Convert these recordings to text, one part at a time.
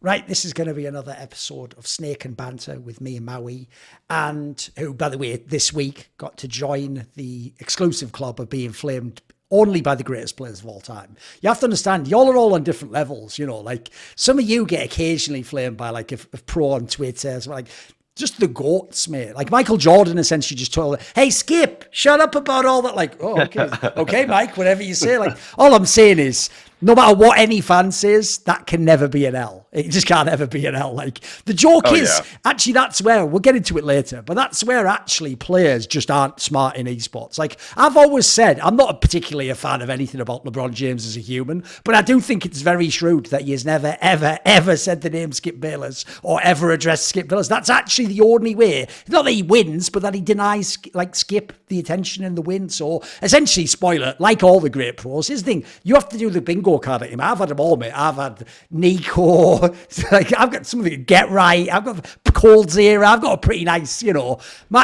Right, this is going to be another episode of Snake and Banter with me and Maui, and who, by the way, this week got to join the exclusive club of being flamed only by the greatest players of all time. You have to understand, y'all are all on different levels, you know, like some of you get occasionally flamed by like a pro on Twitter, so like just the goats, mate. Like Michael Jordan essentially just told her, hey, Skip, shut up about all that. Like, oh, okay. Okay, Mike, whatever you say. Like, all I'm saying is, no matter what any fan says, that can never be an L. It just can't ever be an L. Like, the joke is, actually, that's where, we'll get into it later, but that's where actually players just aren't smart in esports. Like, I've always said, I'm not particularly a fan of anything about LeBron James as a human, but I do think it's very shrewd that he has never, ever, ever said the name Skip Bayless or ever addressed Skip Bayless. That's actually the only way. Not that he wins, but that he denies, like, Skip the attention and the win. So, essentially, spoiler, like all the great pros, here's the thing, you have to do the bingo card at him. I've had them all, mate. I've had Nico, like I've got something to get right. I've got Cold Zero. I've got a pretty nice, you know.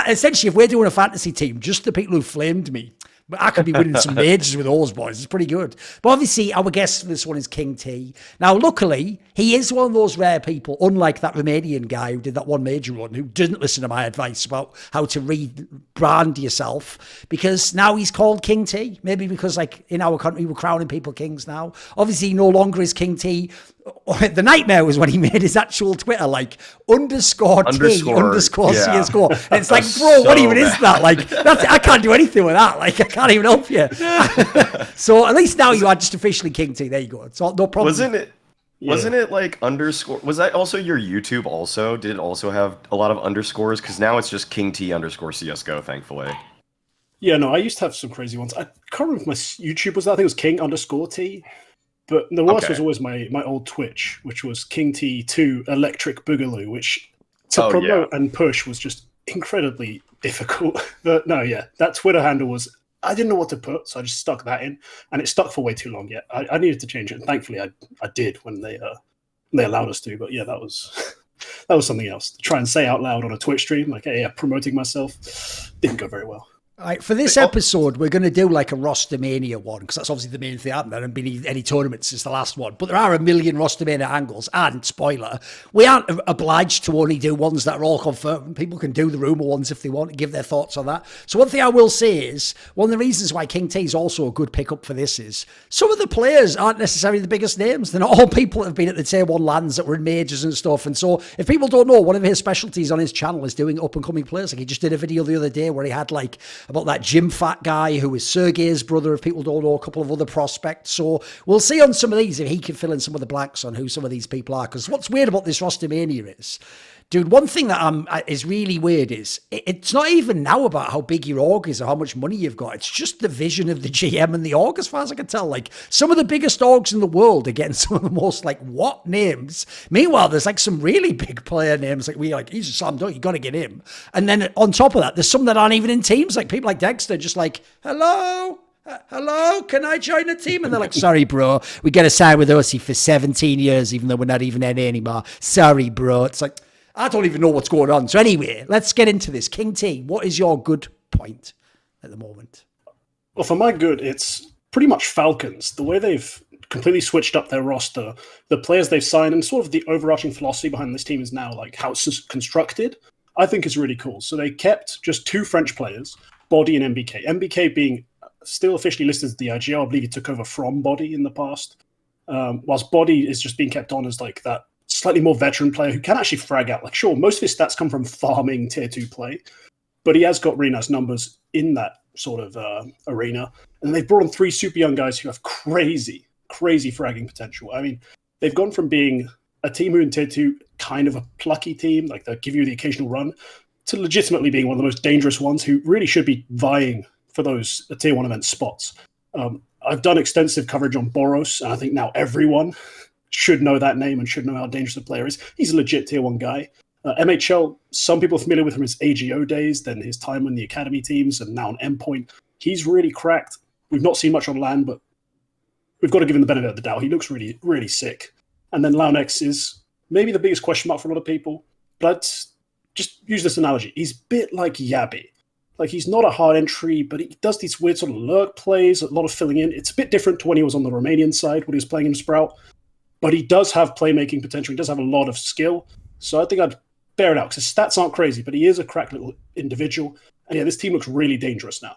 Essentially, if we're doing a fantasy team, just the people who flamed me, but I could be winning some majors with those boys. It's pretty good. But obviously, our guest for this one is KingT. Now, luckily, he is one of those rare people, unlike that Romanian guy who did that one major run, who didn't listen to my advice about how to rebrand yourself, because now he's called KingT. Maybe because, like, in our country, we're crowning people kings now. Obviously, he no longer is KingT. The nightmare was when he made his actual Twitter, like, underscore CSGO. And it's like, bro, so what even is that? Like, I can't do anything with that. Like, I can't even help you. So at least now you are just officially KingT. There you go. It's all, no problem. Wasn't it like underscore? Was that also your YouTube also? Did it also have a lot of underscores? Because now it's just KingT underscore CSGO, thankfully. Yeah, no, I used to have some crazy ones. I can't remember if my YouTube was that. I think it was King underscore T. But the worst was always my old Twitch, which was KingT2 Electric Boogaloo, which to promote and push was just incredibly difficult. But no, yeah, that Twitter handle was, I didn't know what to put, so I just stuck that in, and it stuck for way too long. Yeah, I needed to change it, and thankfully I did when they allowed us to. But yeah, that was something else. To try and say out loud on a Twitch stream, like, hey, yeah, promoting myself, didn't go very well. All right, for this episode, we're going to do like a roster mania one, because that's obviously the main thing. There haven't been any tournaments since the last one, but there are a million roster mania angles. And spoiler, we aren't obliged to only do ones that are all confirmed. People can do the rumor ones if they want to give their thoughts on that. So one thing I will say is, one of the reasons why KingT is also a good pickup for this is some of the players aren't necessarily the biggest names. They're not all people that have been at the tier 1 lands that were in majors and stuff. And so if people don't know, one of his specialties on his channel is doing up and coming players. Like, he just did a video the other day where he had like about that Jim Fat guy who is Sergey's brother, if people don't know, a couple of other prospects. So we'll see on some of these if he can fill in some of the blanks on who some of these people are. Because what's weird about this roster mania is, dude, one thing that is really weird is it's not even now about how big your org is or how much money you've got. It's just the vision of the GM and the org, as far as I can tell. Like, some of the biggest orgs in the world are getting some of the most, like, what names? Meanwhile, there's, like, some really big player names. Like, he's a slam dunk. You got to get him. And then on top of that, there's some that aren't even in teams. Like, people like Dexter just like, hello, can I join a team? And they're like, sorry, bro, we got to sign with OC for 17 years, even though we're not even NA anymore. Sorry, bro. It's like, I don't even know what's going on. So anyway, let's get into this. KingT, what is your good point at the moment? Well, for my good, it's pretty much Falcons. The way they've completely switched up their roster, the players they've signed, and sort of the overarching philosophy behind this team is now like how it's constructed, I think is really cool. So they kept just 2 French players, Body and MBK. MBK being still officially listed as the IGL. I believe he took over from Body in the past, whilst Body is just being kept on as like that slightly more veteran player who can actually frag out. Like, sure, most of his stats come from farming tier 2 play, but he has got really nice numbers in that sort of arena. And they've brought in 3 super young guys who have crazy fragging potential. I mean, they've gone from being a team who in tier 2, kind of a plucky team, like they'll give you the occasional run, to legitimately being one of the most dangerous ones who really should be vying for those tier 1 event spots. I've done extensive coverage on Boros, and I think now everyone should know that name and should know how dangerous the player is. He's a legit tier 1 guy. MHL, some people are familiar with him his AGO days, then his time in the academy teams, and now on Endpoint. He's really cracked. We've not seen much on LAN, but we've got to give him the benefit of the doubt. He looks really, really sick. And then Launex is maybe the biggest question mark for a lot of people, but just use this analogy. He's a bit like Yabby. Like, he's not a hard entry, but he does these weird sort of lurk plays, a lot of filling in. It's a bit different to when he was on the Romanian side, when he was playing in Sprout. but he does have playmaking potential. He does have a lot of skill. So I think I'd bear it out, because his stats aren't crazy, but he is a crack little individual. And yeah, this team looks really dangerous now.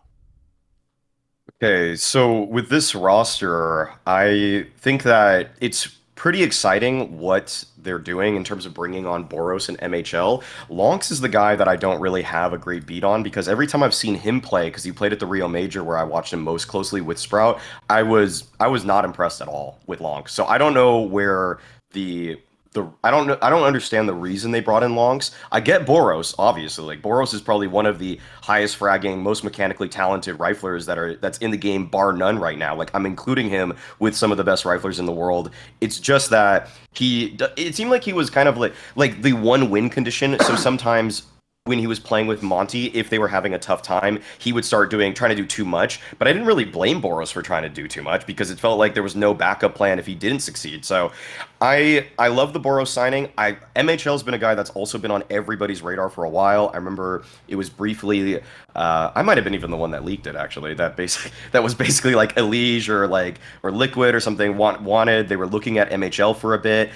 Okay, so with this roster, I think that it's pretty exciting what they're doing in terms of bringing on Boros and MHL. Lonks is the guy that I don't really have a great beat on, because every time I've seen him play, because he played at the Rio Major where I watched him most closely with Sprout, I was not impressed at all with Lonks. So I don't know where I don't understand the reason they brought in Lonks. I get Boros, obviously. Like, Boros is probably one of the highest fragging, most mechanically talented riflers that's in the game, bar none right now. Like, I'm including him with some of the best riflers in the world. It's just that it seemed like he was kind of like the one win condition. So sometimes when he was playing with Monty, if they were having a tough time, he would start trying to do too much. But I didn't really blame Boros for trying to do too much, because it felt like there was no backup plan if he didn't succeed. So I love the Boros signing. MHL's been a guy that's also been on everybody's radar for a while. I remember it was briefly, I might have been even the one that leaked it, actually. That was basically like Elige or Liquid or something wanted. They were looking at MHL for a bit,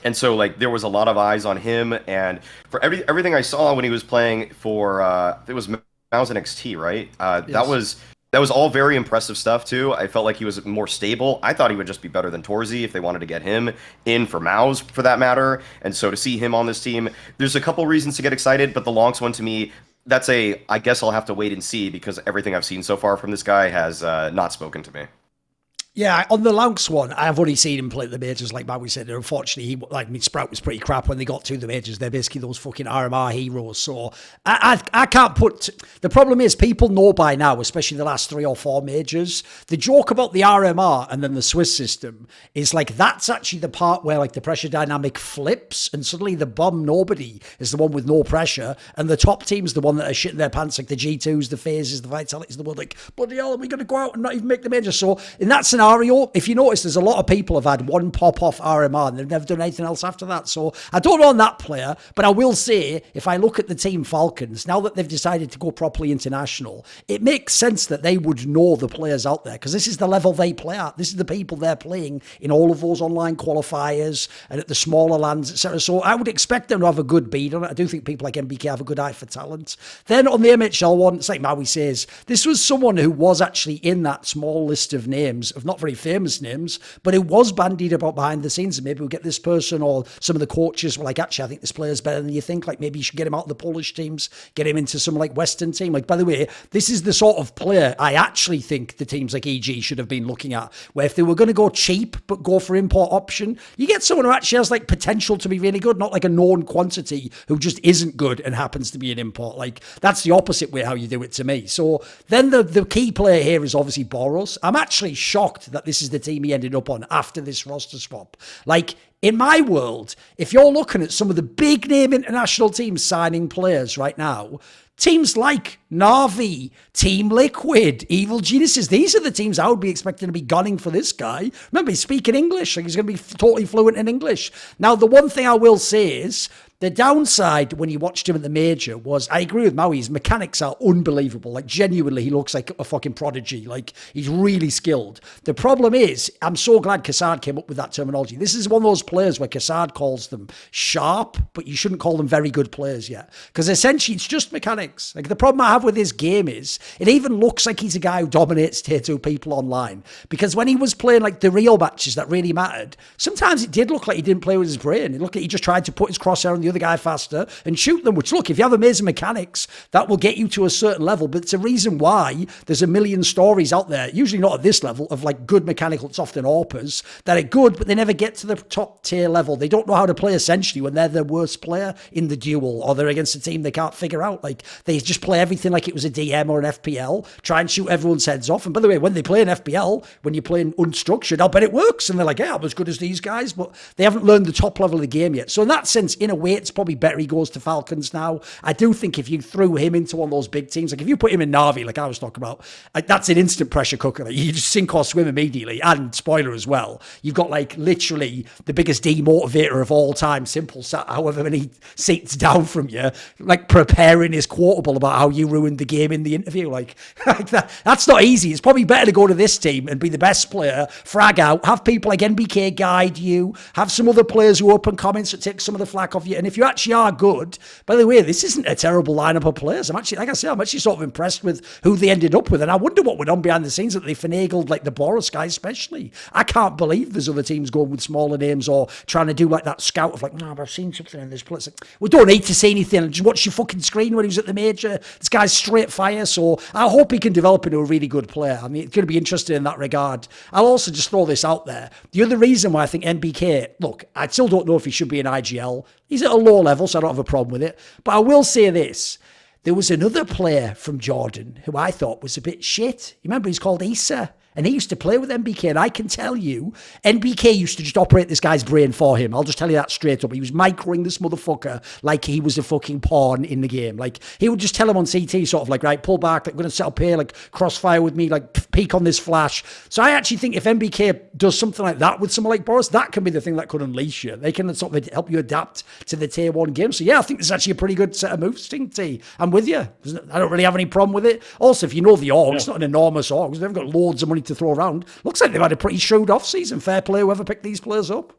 and so, like, there was a lot of eyes on him, and for everything I saw when he was playing for, it was Mouse NXT, right? Yes. That was all very impressive stuff, too. I felt like he was more stable. I thought he would just be better than Torzy if they wanted to get him in for Mouse, for that matter. And so to see him on this team, there's a couple reasons to get excited, but the Lonks one, to me, I guess I'll have to wait and see, because everything I've seen so far from this guy has not spoken to me. Yeah, on the Lonks one, I've only seen him play at the majors, like Maui said. And unfortunately, Sprout was pretty crap when they got to the majors. They're basically those fucking RMR heroes. So I can't put... The problem is, people know by now, especially the last 3 or 4 majors, the joke about the RMR and then the Swiss system is like, that's actually the part where like the pressure dynamic flips, and suddenly the bum nobody is the one with no pressure, and the top team's the one that are shitting their pants, like the G2s, the phases, the vitalities, the one like, bloody hell, are we going to go out and not even make the major? So in that scenario, if you notice, there's a lot of people have had one pop-off RMR and they've never done anything else after that. So I don't know on that player, but I will say, if I look at the team Falcons, now that they've decided to go properly international, it makes sense that they would know the players out there, because this is the level they play at. This is the people they're playing in all of those online qualifiers and at the smaller lands, etc. So I would expect them to have a good beat on it. I do think people like MBK have a good eye for talent. Then on the MHL one, it's like Maui says, this was someone who was actually in that small list of names, of not very famous names, but it was bandied about behind the scenes, and maybe we'll get this person, or some of the coaches were like, actually, I think this player's better than you think, like maybe you should get him out of the Polish teams, get him into some like Western team. Like, by the way, this is the sort of player I actually think the teams like EG should have been looking at, where if they were going to go cheap but go for import option, you get someone who actually has like potential to be really good, not like a known quantity who just isn't good and happens to be an import. Like, that's the opposite way how you do it to me. So then the key player here is obviously Boros. I'm actually shocked that this is the team he ended up on after this roster swap. Like, in my world, if you're looking at some of the big name international teams signing players right now, teams like Na'Vi, Team Liquid, Evil Geniuses, these are the teams I would be expecting to be gunning for this guy. Remember, he's speaking English, like he's going to be totally fluent in English. Now, the one thing I will say is, the downside when you watched him at the major was, I agree with Maui, his mechanics are unbelievable. Like, genuinely, he looks like a fucking prodigy. Like, he's really skilled. The problem is, I'm so glad Kassad came up with that terminology. This is one of those players where Kassad calls them sharp, but you shouldn't call them very good players yet. Because essentially, it's just mechanics. Like, the problem I have with his game is, it even looks like he's a guy who dominates tier 2 people online. Because when he was playing, like, the real matches that really mattered, sometimes it did look like he didn't play with his brain. It looked like he just tried to put his crosshair on the other guy faster and shoot them, which, look, if you have amazing mechanics, that will get you to a certain level, but it's a reason why there's a million stories out there, usually not at this level, of like good mechanical, it's often AWPers, that are good, but they never get to the top tier level. They don't know how to play, essentially, when they're the worst player in the duel, or they're against a team they can't figure out. Like, they just play everything like it was a DM or an FPL, try and shoot everyone's heads off. And by the way, when they play an FPL, when you're playing unstructured, I'll bet it works, and they're like, yeah, I'm as good as these guys, but they haven't learned the top level of the game yet. So in that sense, in a way, it's probably better he goes to Falcons now. I do think if you threw him into one of those big teams, like if you put him in Na'Vi, like I was talking about, that's an instant pressure cooker. Like you just sink or swim immediately. And spoiler as well, you've got like literally the biggest demotivator of all time, Simple sat however many seats down from you, like preparing his quotable about how you ruined the game in the interview. Like that's not easy. It's probably better to go to this team and be the best player, frag out, have people like NBK guide you, have some other players who open comments that take some of the flack off you. And if you actually are good, by the way, this isn't a terrible lineup of players. I'm actually, like I said, I'm actually sort of impressed with who they ended up with. And I wonder what went on behind the scenes that they finagled like the Boros guy especially. I can't believe there's other teams going with smaller names or trying to do like that scout of like, no, I've seen something in this place. Like, we don't need to see anything. Just watch your fucking screen when he was at the major. This guy's straight fire. So I hope he can develop into a really good player. I mean, it's going to be interesting in that regard. I'll also just throw this out there. The other reason why I think NBK, look, I still don't know if he should be in IGL. He's at a low level, so I don't have a problem with it. But I will say this. There was another player from Jordan who I thought was a bit shit. You remember he's called Issa? And he used to play with NBK, and I can tell you, NBK used to just operate this guy's brain for him. I'll just tell you that straight up. He was microing this motherfucker like he was a fucking pawn in the game. Like, he would just tell him on CT, sort of like, right, pull back, like, we're going to set up here, like, crossfire with me, like, peek on this flash. So I actually think if NBK does something like that with someone like Boros, that can be the thing that could unleash you. They can sort of help you adapt to the tier 1 game. So yeah, I think this is actually a pretty good set of moves, KingT. I'm with you. I don't really have any problem with it. Also, if you know the org, it's not an enormous org. They've got loads of money to throw around. Looks like they've had a pretty shrewd off-season. Fair play whoever picked these players up.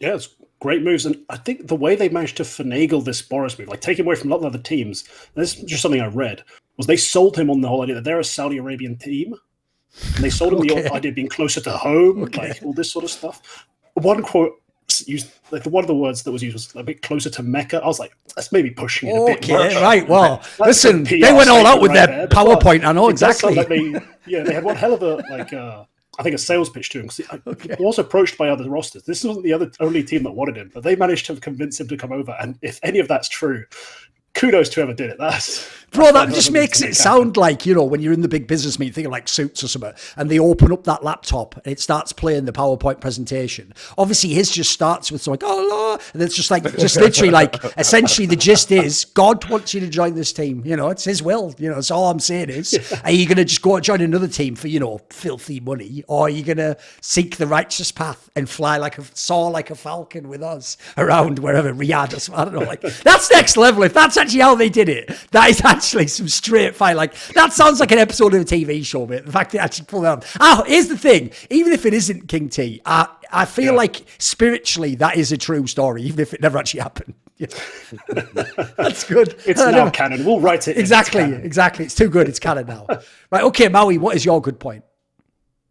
Yeah, it's great moves. And I think the way they managed to finagle this Boros move, like take him away from a lot of other teams, this is just something I read, was they sold him on the whole idea that they're a Saudi Arabian team. And they sold him the idea of being closer to home, like all this sort of stuff. One quote used, like one of the words that was used was a bit closer to Mecca. I was like, that's maybe pushing it a bit much. Right, well, listen, they went all out with their PowerPoint, I know exactly. Like they had one hell of a, like, I think a sales pitch to him. He was approached by other rosters. This wasn't the only team that wanted him, but they managed to convince him to come over. And if any of that's true, kudos to whoever did it. Bro, that just makes it sound like, you know, when you're in the big business meeting, thinking like Suits or something, and they open up that laptop and it starts playing the PowerPoint presentation. Obviously, his just starts with something like, oh, Lord, and it's just like, just literally like, essentially the gist is, God wants you to join this team. You know, it's his will. You know, that's all I'm saying is, are you going to just go and join another team for, you know, filthy money? Or are you going to seek the righteous path and fly soar like a falcon with us around wherever, Riyadh or something? I don't know. Like, that's next level. If that's actually how they did it, that is actually some straight fire. Like, that sounds like an episode of a TV show, mate. The fact they actually pull it out. Here's the thing. Even if it isn't KingT, I feel like spiritually that is a true story, even if it never actually happened. Yeah. That's good. It's now canon. We'll write it. Exactly. It's too good. It's canon now. Right. Okay, Maui, what is your good point?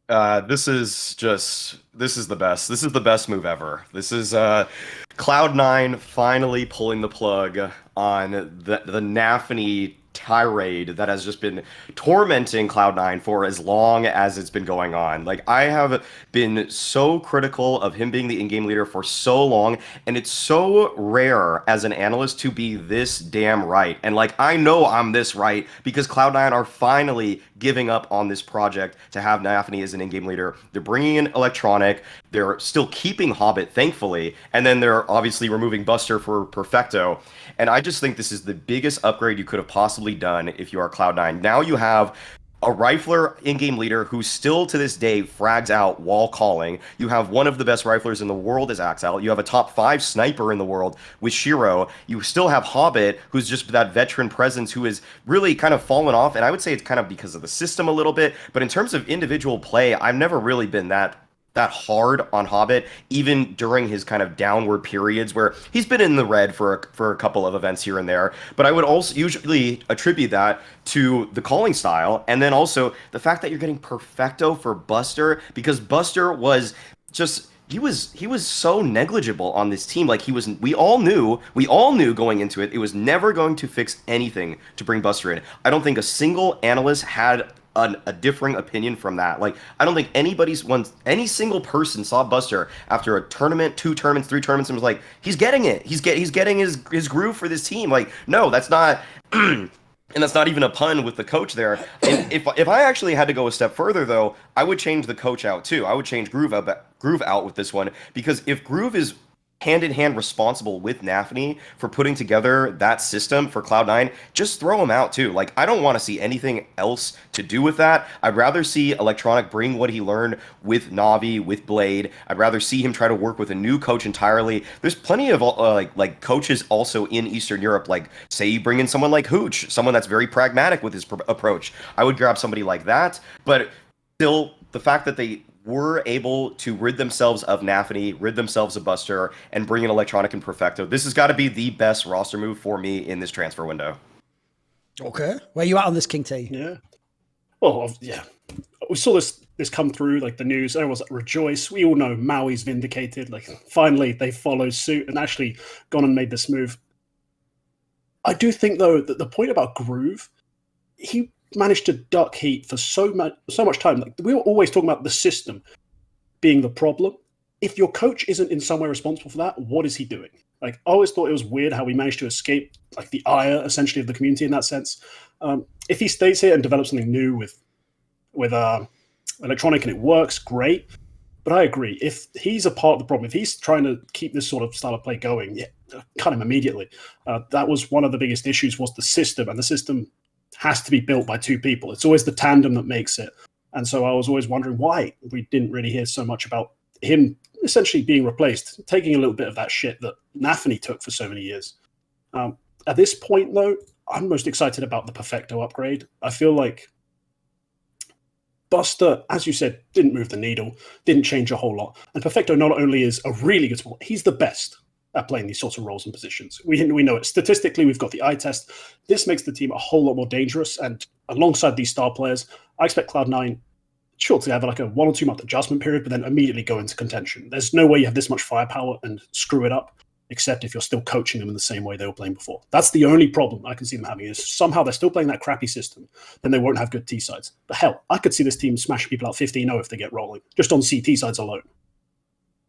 This is the best. This is the best move ever. This is Cloud9 finally pulling the plug on the Nafany tirade that has just been tormenting Cloud9 for as long as it's been going on. Like, I have been so critical of him being the in-game leader for so long, and it's so rare as an analyst to be this damn right. And like, I know I'm this right because Cloud9 are finally giving up on this project to have Nafany as an in-game leader. They're bringing in Electronic. They're still keeping Hobbit, thankfully, and then they're obviously removing Buster for Perfecto. And I just think this is the biggest upgrade you could have possibly done if you are Cloud9. Now you have a rifler in-game leader who still to this day frags out while calling. You have one of the best riflers in the world as Axel. You have a top 5 sniper in the world with Shiro. You still have Hobbit, who's just that veteran presence who is really kind of fallen off. And I would say it's kind of because of the system a little bit. But in terms of individual play, I've never really been that hard on Hobbit, even during his kind of downward periods where he's been in the red for a couple of events here and there. But I would also usually attribute that to the calling style, and then also the fact that you're getting Perfecto for Buster, because Buster was just he was so negligible on this team. Like, we all knew going into it was never going to fix anything to bring Buster in. I don't think a single analyst had a differing opinion from that. Like, I don't think any single person saw Buster after a tournament, 2 tournaments, 3 tournaments, and was like, he's getting it. He's getting his groove for this team. Like, no, that's not. And that's not even a pun with the coach there. And if I actually had to go a step further, though, I would change the coach out too. I would change Groove out with this one, because if Groove is hand-in-hand responsible with Nafany for putting together that system for Cloud9, just throw him out too. Like, I don't want to see anything else to do with that. I'd rather see Electronic bring what he learned with Navi, with Blade. I'd rather see him try to work with a new coach entirely. There's plenty of like coaches also in Eastern Europe, like say you bring in someone like Hooch, someone that's very pragmatic with his approach. I would grab somebody like that, but still the fact that they were able to rid themselves of Nafany, rid themselves of Buster, and bring in Electronic and Perfecto. This has got to be the best roster move for me in this transfer window. Okay. Where are you at on this, KingT? Yeah. Well, yeah. We saw this come through, like the news. Everyone's like, rejoice. We all know Maui's vindicated. Like, finally, they followed suit and actually gone and made this move. I do think, though, that the point about Groove, he managed to duck heat for so much time. Like, we were always talking about the system being the problem. If your coach isn't in some way responsible for that, what is he doing? Like, I always thought it was weird how he managed to escape like the ire essentially of the community in that sense. If he stays here and develops something new with Electronic and it works, great. But I agree. If he's a part of the problem, if he's trying to keep this sort of style of play going, yeah, cut him immediately. That was one of the biggest issues, was the system, and the system has to be built by two people. It's always the tandem that makes it. And so I was always wondering why we didn't really hear so much about him essentially being replaced, taking a little bit of that shit that Nafany took for so many years. At this point, though, I'm most excited about the Perfecto upgrade. I feel like Buster, as you said, didn't move the needle, didn't change a whole lot. And Perfecto not only is a really good sport, he's the best at playing these sorts of roles and positions. We know it. Statistically, we've got the eye test. This makes the team a whole lot more dangerous. And alongside these star players, I expect Cloud9, sure, to have like a 1 or 2 month adjustment period, but then immediately go into contention. There's no way you have this much firepower and screw it up, except if you're still coaching them in the same way they were playing before. That's the only problem I can see them having, is somehow they're still playing that crappy system, then they won't have good T sides. But hell, I could see this team smash people out 15-0 if they get rolling, just on CT sides alone.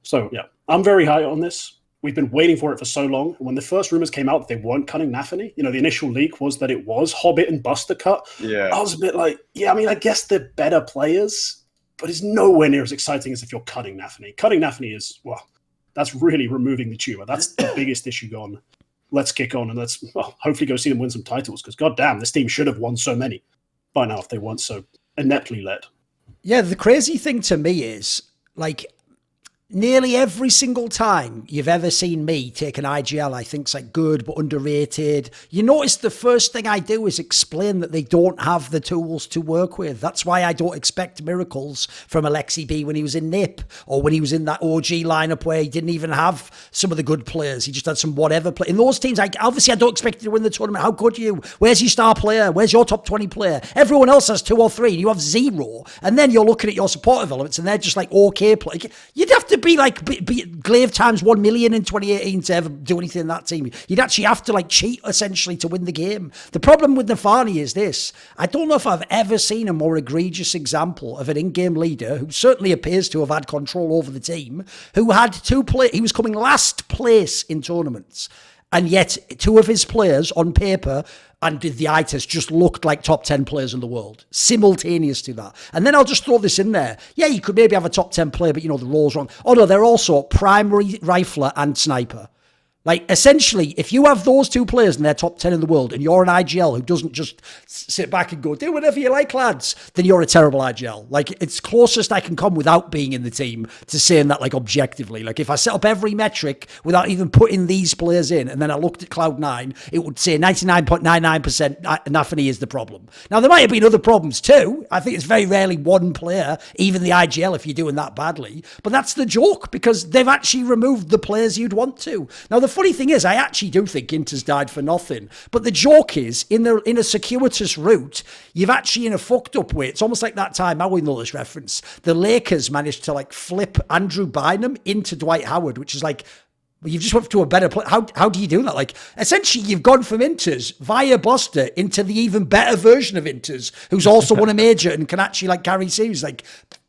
So yeah, I'm very high on this. We've been waiting for it for so long. When the first rumors came out that they weren't cutting Nafany, the initial leak was that it was Hobbit and Buster cut. Yeah. I was a bit like, yeah, I mean, I guess they're better players, but it's nowhere near as exciting as if you're cutting Nafany. Cutting Nafany is, well, that's really removing the tumor. That's the biggest issue gone. Let's kick on and let's hopefully go see them win some titles, because goddamn, this team should have won so many by now if they weren't so ineptly led. Yeah, the crazy thing to me is, like, nearly every single time you've ever seen me take an IGL I think's like good but underrated, you notice the first thing I do is explain that they don't have the tools to work with. That's why I don't expect miracles from Aleksib when he was in NIP, or when he was in that OG lineup where he didn't even have some of the good players. He just had some whatever play. In those teams, obviously I don't expect you to win the tournament. How could you? Where's your star player? Where's your top 20 player? Everyone else has 2 or 3 and you have 0. And then you're looking at your supportive elements and they're just like okay play. You'd have to be like Glaive times 1 million in 2018 to ever do anything in that team. You'd actually have to like cheat essentially to win the game. The problem with Nafany is this: I don't know if I've ever seen a more egregious example of an in-game leader who certainly appears to have had control over the team, who had he was coming last place in tournaments, and yet 2 of his players on paper and did the eye test just looked like top 10 players in the world, simultaneous to that. And then I'll just throw this in there. Yeah, you could maybe have a top 10 player, but the role's wrong. Oh no, they're also primary rifler and sniper. Like, essentially, if you have those 2 players and they're top 10 in the world, and you're an IGL who doesn't just sit back and go, do whatever you like, lads, then you're a terrible IGL. Like, it's closest I can come without being in the team to saying that, like, objectively. Like, if I set up every metric without even putting these players in, and then I looked at Cloud9, it would say 99.99% Nafany is the problem. Now, there might have been other problems too. I think it's very rarely one player, even the IGL, if you're doing that badly. But that's the joke, because they've actually removed the players you'd want to. Now, the funny thing is, I actually do think Inter's died for nothing. But the joke is, in a circuitous route, you've actually, in a fucked up way, it's almost like that time, I know this reference, the Lakers managed to like flip Andrew Bynum into Dwight Howard, which is like, you've just went to a better play. How do you do that? Like, essentially, you've gone from Inters via Buster into the even better version of Inters, who's also won a major and can actually like carry series. Like,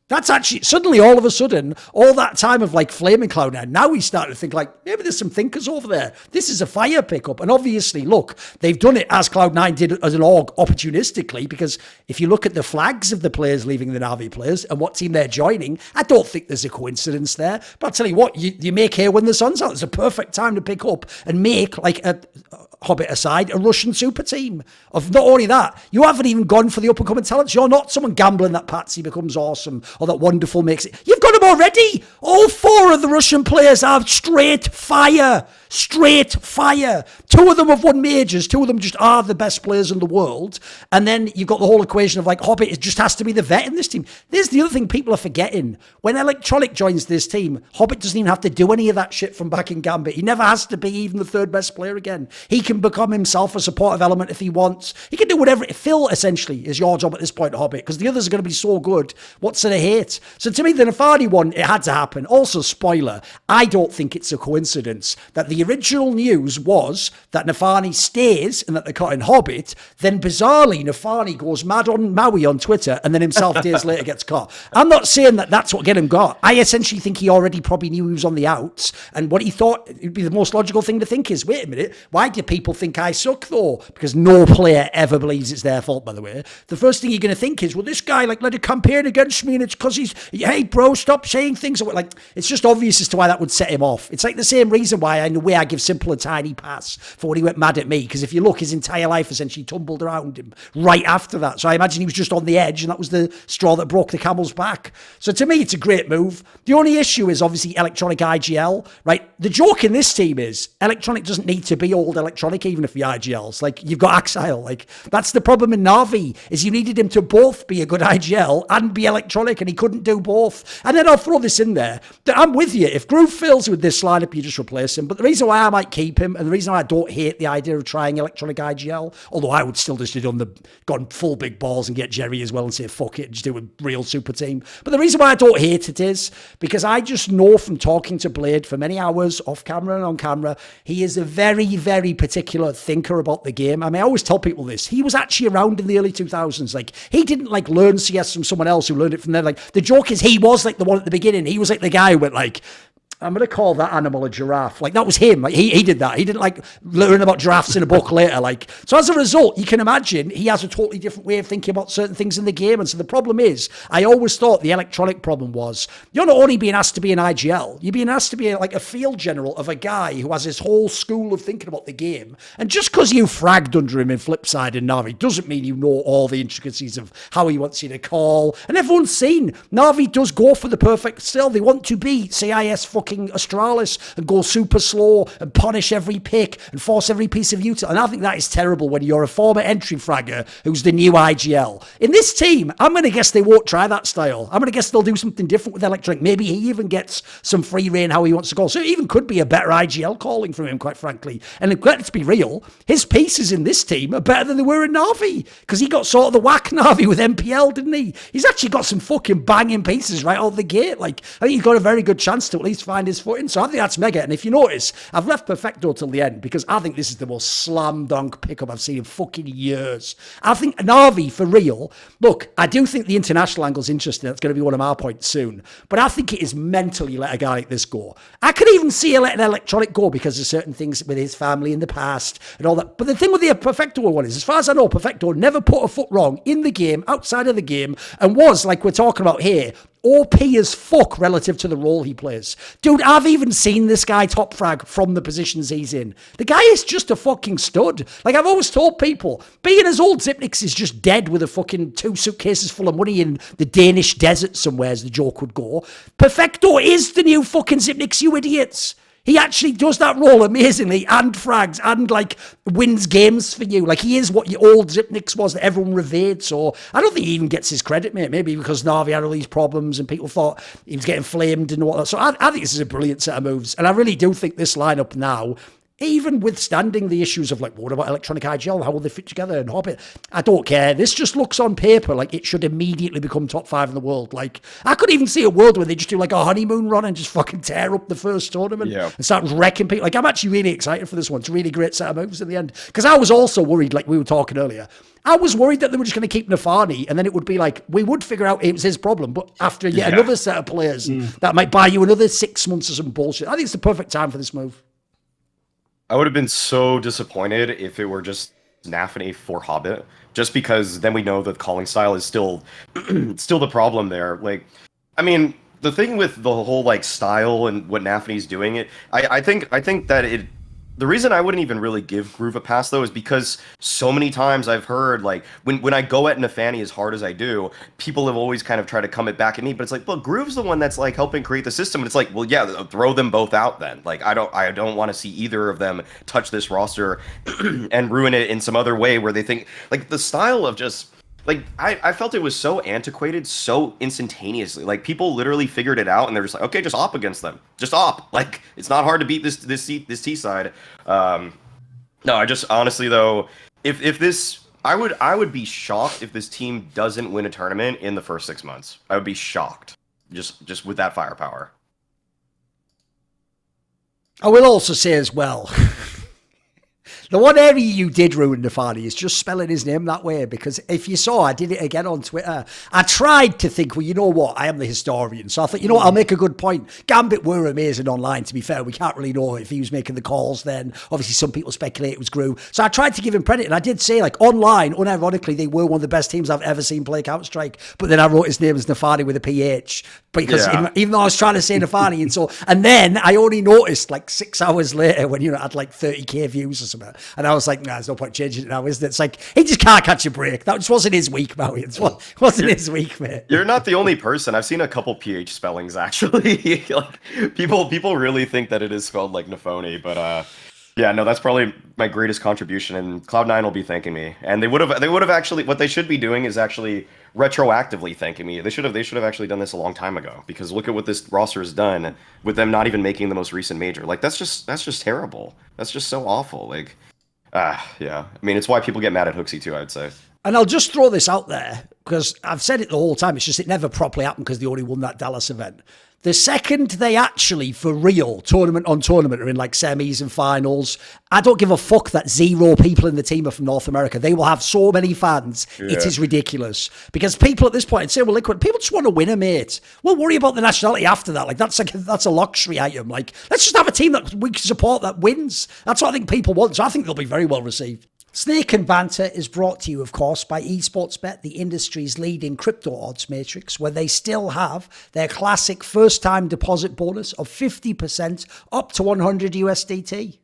That's actually, suddenly, all of a sudden, all that time of like flaming Cloud9, now we start to think like, maybe there's some thinkers over there. This is a fire pickup. And obviously, look, they've done it as Cloud9 did as an org opportunistically, because if you look at the flags of the players leaving the Na'Vi players and what team they're joining, I don't think there's a coincidence there. But I'll tell you what, you make hay when the sun's out. It's a perfect time to pick up and make like a Hobbit aside, a Russian super team. Of not only that, you haven't even gone for the up-and-coming talents. You're not someone gambling that Patsy becomes awesome or that Wonderful makes it. You've got them already. All 4 of the Russian players are straight fire. Straight fire. 2 of them have won majors. 2 of them just are the best players in the world. And then you've got the whole equation of like Hobbit, it just has to be the vet in this team. There's the other thing people are forgetting. When Electronic joins this team, Hobbit doesn't even have to do any of that shit from back in Gambit. He never has to be even the 3rd best player again. He can become himself a supportive element if he wants. He can do whatever. Phil, essentially, is your job at this point, Hobbit, because the others are going to be so good. What's there to hate? So to me, the Nafany one, it had to happen. Also, spoiler, I don't think it's a coincidence that the original news was that Nafany stays and that they're cutting Hobbit. Then bizarrely, Nafany goes mad on Maui on Twitter and then himself days later gets cut. I'm not saying that that's what get him got. I essentially think he already probably knew he was on the outs. And what he thought would be the most logical thing to think is, wait a minute, why do people think I suck though? Because no player ever believes it's their fault, by the way. The first thing you're going to think is, well, this guy like let it campaign against me and it's because he's, hey bro, stop saying things. Like, it's just obvious as to why that would set him off. It's like the same reason why in a way I give Simple a tiny pass for when he went mad at me, because if you look, his entire life essentially tumbled around him right after that. So I imagine he was just on the edge and that was the straw that broke the camel's back. So to me, it's a great move. The only issue is obviously Electronic IGL, right? The joke in this team is Electronic doesn't need to be old Electronic even if the IGLs. Like, you've got Axile. Like, that's the problem in Na'Vi, is you needed him to both be a good IGL and be Electronic, and he couldn't do both. And then I'll throw this in there. I'm with you. If Groove fails with this lineup, you just replace him. But the reason why I might keep him, and the reason why I don't hate the idea of trying Electronic IGL, although I would still just have gone full big balls and get Jerry as well and say, fuck it, and just do a real super team. But the reason why I don't hate it is because I just know from talking to Blade for many hours off camera and on camera, he is a very, very particular thinker about the game. I mean, I always tell people this. He was actually around in the early 2000s. Like, he didn't like learn CS from someone else who learned it from there. Like, the joke is he was like the one at the beginning. He was like the guy who went like, I'm going to call that animal a giraffe. Like, that was him. Like, he did that. He didn't like learn about giraffes in a book later. Like, so as a result, you can imagine he has a totally different way of thinking about certain things in the game. And so the problem is, I always thought the Electronic problem was, you're not only being asked to be an IGL, you're being asked to be like a field general of a guy who has his whole school of thinking about the game. And just because you fragged under him in Flipside and Na'Vi doesn't mean you know all the intricacies of how he wants you to call. And everyone's seen, Na'Vi does go for the perfect still. They want to be CIS fucking Astralis and go super slow and punish every pick and force every piece of util. And I think that is terrible when you're a former entry fragger who's the new IGL. In this team, I'm going to guess they won't try that style. I'm going to guess they'll do something different with Electronic. Maybe he even gets some free reign how he wants to call. So it even could be a better IGL calling from him, quite frankly. And let's be real, his pieces in this team are better than they were in Na'Vi, because he got sort of the whack Na'Vi with MPL, didn't he? He's actually got some fucking banging pieces right out of the gate. Like, I think he's got a very good chance to at least find his footing. So I think that's mega. And if you notice, I've left Perfecto till the end because I think this is the most slam dunk pickup I've seen in fucking years. I think Na'Vi, for real, look, I do think the international angle's interesting. That's going to be one of my points soon. But I think it is mentally let a guy like this go. I could even see letting Electronic go because of certain things with his family in the past and all that. But the thing with the Perfecto one is, as far as I know, Perfecto never put a foot wrong in the game, outside of the game, and was, like we're talking about here, OP as fuck relative to the role he plays. Dude, I've even seen this guy top frag from the positions he's in. The guy is just a fucking stud. Like, I've always told people, being as old Zipnix is just dead with a fucking 2 suitcases full of money in the Danish desert somewhere, as the joke would go. Perfecto is the new fucking Zipnix, you idiots. He actually does that role amazingly and frags and, like, wins games for you. Like, he is what your old Zipnix was that everyone revered. So I don't think he even gets his credit, mate. Maybe because Na'Vi had all these problems and people thought he was getting flamed and whatnot. So I think this is a brilliant set of moves. And I really do think this lineup now even withstanding the issues of like, what about electronic IGL? How will they fit together and Hobbit? I don't care. This just looks on paper like it should immediately become top 5 in the world. Like, I could even see a world where they just do like a honeymoon run and just fucking tear up the first tournament and start wrecking people. Like, I'm actually really excited for this one. It's a really great set of moves in the end. Because I was also worried, like we were talking earlier, I was worried that they were just going to keep Nafany and then it would be like, we would figure out it was his problem. But after yet another set of players, that might buy you another 6 months of some bullshit. I think it's the perfect time for this move. I would have been so disappointed if it were just Nafany for Hobbit, just because then we know that the calling style is still the problem there. Like, I mean, the thing with the whole like style and what Nafany's doing, I think that the reason I wouldn't even really give Groove a pass though is because so many times I've heard like when I go at Nafany as hard as I do, people have always kind of tried to come it back at me, but it's like, well, Groove's the one that's like helping create the system, and it's like, well, yeah, throw them both out then. Like I don't want to see either of them touch this roster and ruin it in some other way where they think like the style of just. Like, I felt it was so antiquated so instantaneously. Like, people literally figured it out, and they're just like, okay, just op against them. Just op. Like, it's not hard to beat this T side. No, I just, honestly, though, if this... I would be shocked if this team doesn't win a tournament in the first 6 months. I would be shocked. Just with that firepower. I will also say as well... The one area you did ruin Nafany is just spelling his name that way, because if you saw, I did it again on Twitter. I tried to think, well, you know what? I am the historian. So I thought, you know what? I'll make a good point. Gambit were amazing online, to be fair. We can't really know if he was making the calls then. Obviously, some people speculate it was Groove. So I tried to give him credit, and I did say, like, online, unironically, they were one of the best teams I've ever seen play Counter-Strike. But then I wrote his name as Nafany with a PH, because even though I was trying to say Nafany, and then I only noticed, like, 6 hours later when, you know, I had, like, 30k views or something. And I was like, nah, there's no point changing it now, is there? It's like, he just can't catch a break. That just wasn't his week, Maui. It wasn't his week, mate. You're not the only person. I've seen a couple PH spellings, actually. Like, people really think that it is spelled like Nafony, but yeah, no, that's probably my greatest contribution, and Cloud9 will be thanking me. And they would have actually, what they should be doing is actually retroactively thanking me. They should have actually done this a long time ago, because look at what this roster has done with them not even making the most recent major. Like, that's just terrible. That's just so awful. Like, yeah. I mean, it's why people get mad at Hooksy too, I'd say. And I'll just throw this out there, because I've said it the whole time. It's just it never properly happened because they only won that Dallas event. The second they actually, for real, tournament on tournament, are in like semis and finals, I don't give a fuck that 0 people in the team are from North America. They will have so many fans. Yeah. It is ridiculous. Because people at this point say, well, Liquid, people just want to win a mate. We'll worry about the nationality after that. Like, that's a luxury item. Like, let's just have a team that we can support that wins. That's what I think people want. So I think they'll be very well received. Snake and Banter is brought to you, of course, by eSportsBet, the industry's leading crypto odds matrix, where they still have their classic first-time deposit bonus of 50% up to 100 USDT.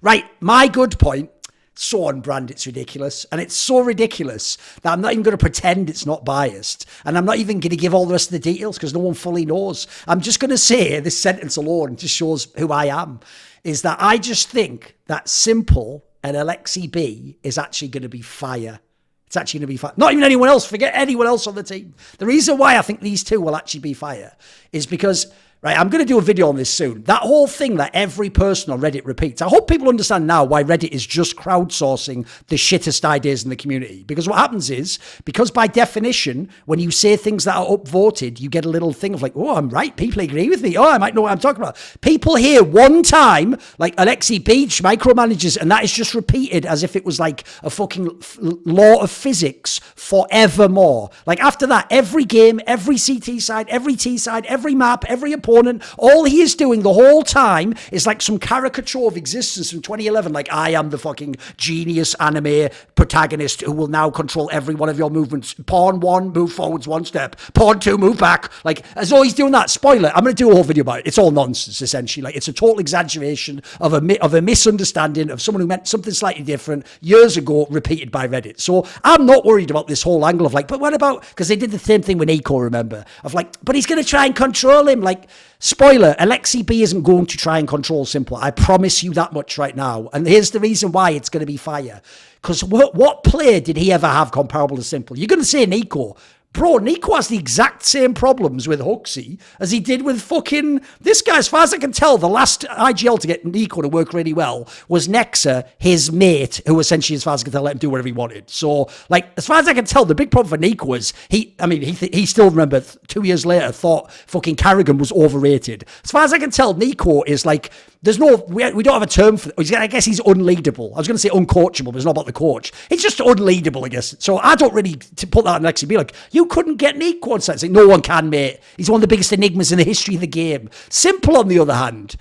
Right, my good point, so on brand, it's ridiculous. And it's so ridiculous that I'm not even going to pretend it's not biased. And I'm not even going to give all the rest of the details because no one fully knows. I'm just going to say this sentence alone just shows who I am, is that I just think that Simple and Aleksib is actually going to be fire. It's actually going to be fire. Not even anyone else. Forget anyone else on the team. The reason why I think these two will actually be fire is because, right, I'm going to do a video on this soon. That whole thing that every person on Reddit repeats. I hope people understand now why Reddit is just crowdsourcing the shittest ideas in the community. Because what happens is, because by definition, when you say things that are upvoted, you get a little thing of like, oh, I'm right. People agree with me. Oh, I might know what I'm talking about. People hear one time, like Aleksib micromanages, and that is just repeated as if it was like a fucking law of physics forevermore. Like after that, every game, every CT side, every T side, every map, every opponent, all he is doing the whole time is like some caricature of existence from 2011, like I am the fucking genius anime protagonist who will now control every one of your movements. Pawn 1, move forwards 1 step. Pawn 2, move back. Like, as all he's doing that, spoiler, I'm going to do a whole video about it. It's all nonsense, essentially. Like, it's a total exaggeration of a misunderstanding of someone who meant something slightly different years ago, repeated by Reddit. So I'm not worried about this whole angle of like, but what about, because they did the same thing with Nico, remember, of like, but he's going to try and control him. Like, spoiler, Aleksib isn't going to try and control Simple. I promise you that much right now. And here's the reason why it's going to be fire. Because what player did he ever have comparable to Simple? You're going to say Nico, Bro, Nico has the exact same problems with Huxley as he did with fucking this guy. As far as I can tell, the last IGL to get Nico to work really well was Nexa, his mate, who essentially, as far as I can tell, let him do whatever he wanted. So, like, as far as I can tell, the big problem for Nico was he still, remember, 2 years later, thought fucking Carrigan was overrated. As far as I can tell, Nico is like, we don't have a term for it. I guess he's unleadable. I was going to say uncoachable, but it's not about the coach. He's just unleadable, I guess. So I don't really to put that on Aleksib. Be like, you couldn't get Nico on site. It's like, no one can, mate. He's one of the biggest enigmas in the history of the game. Simple, on the other hand,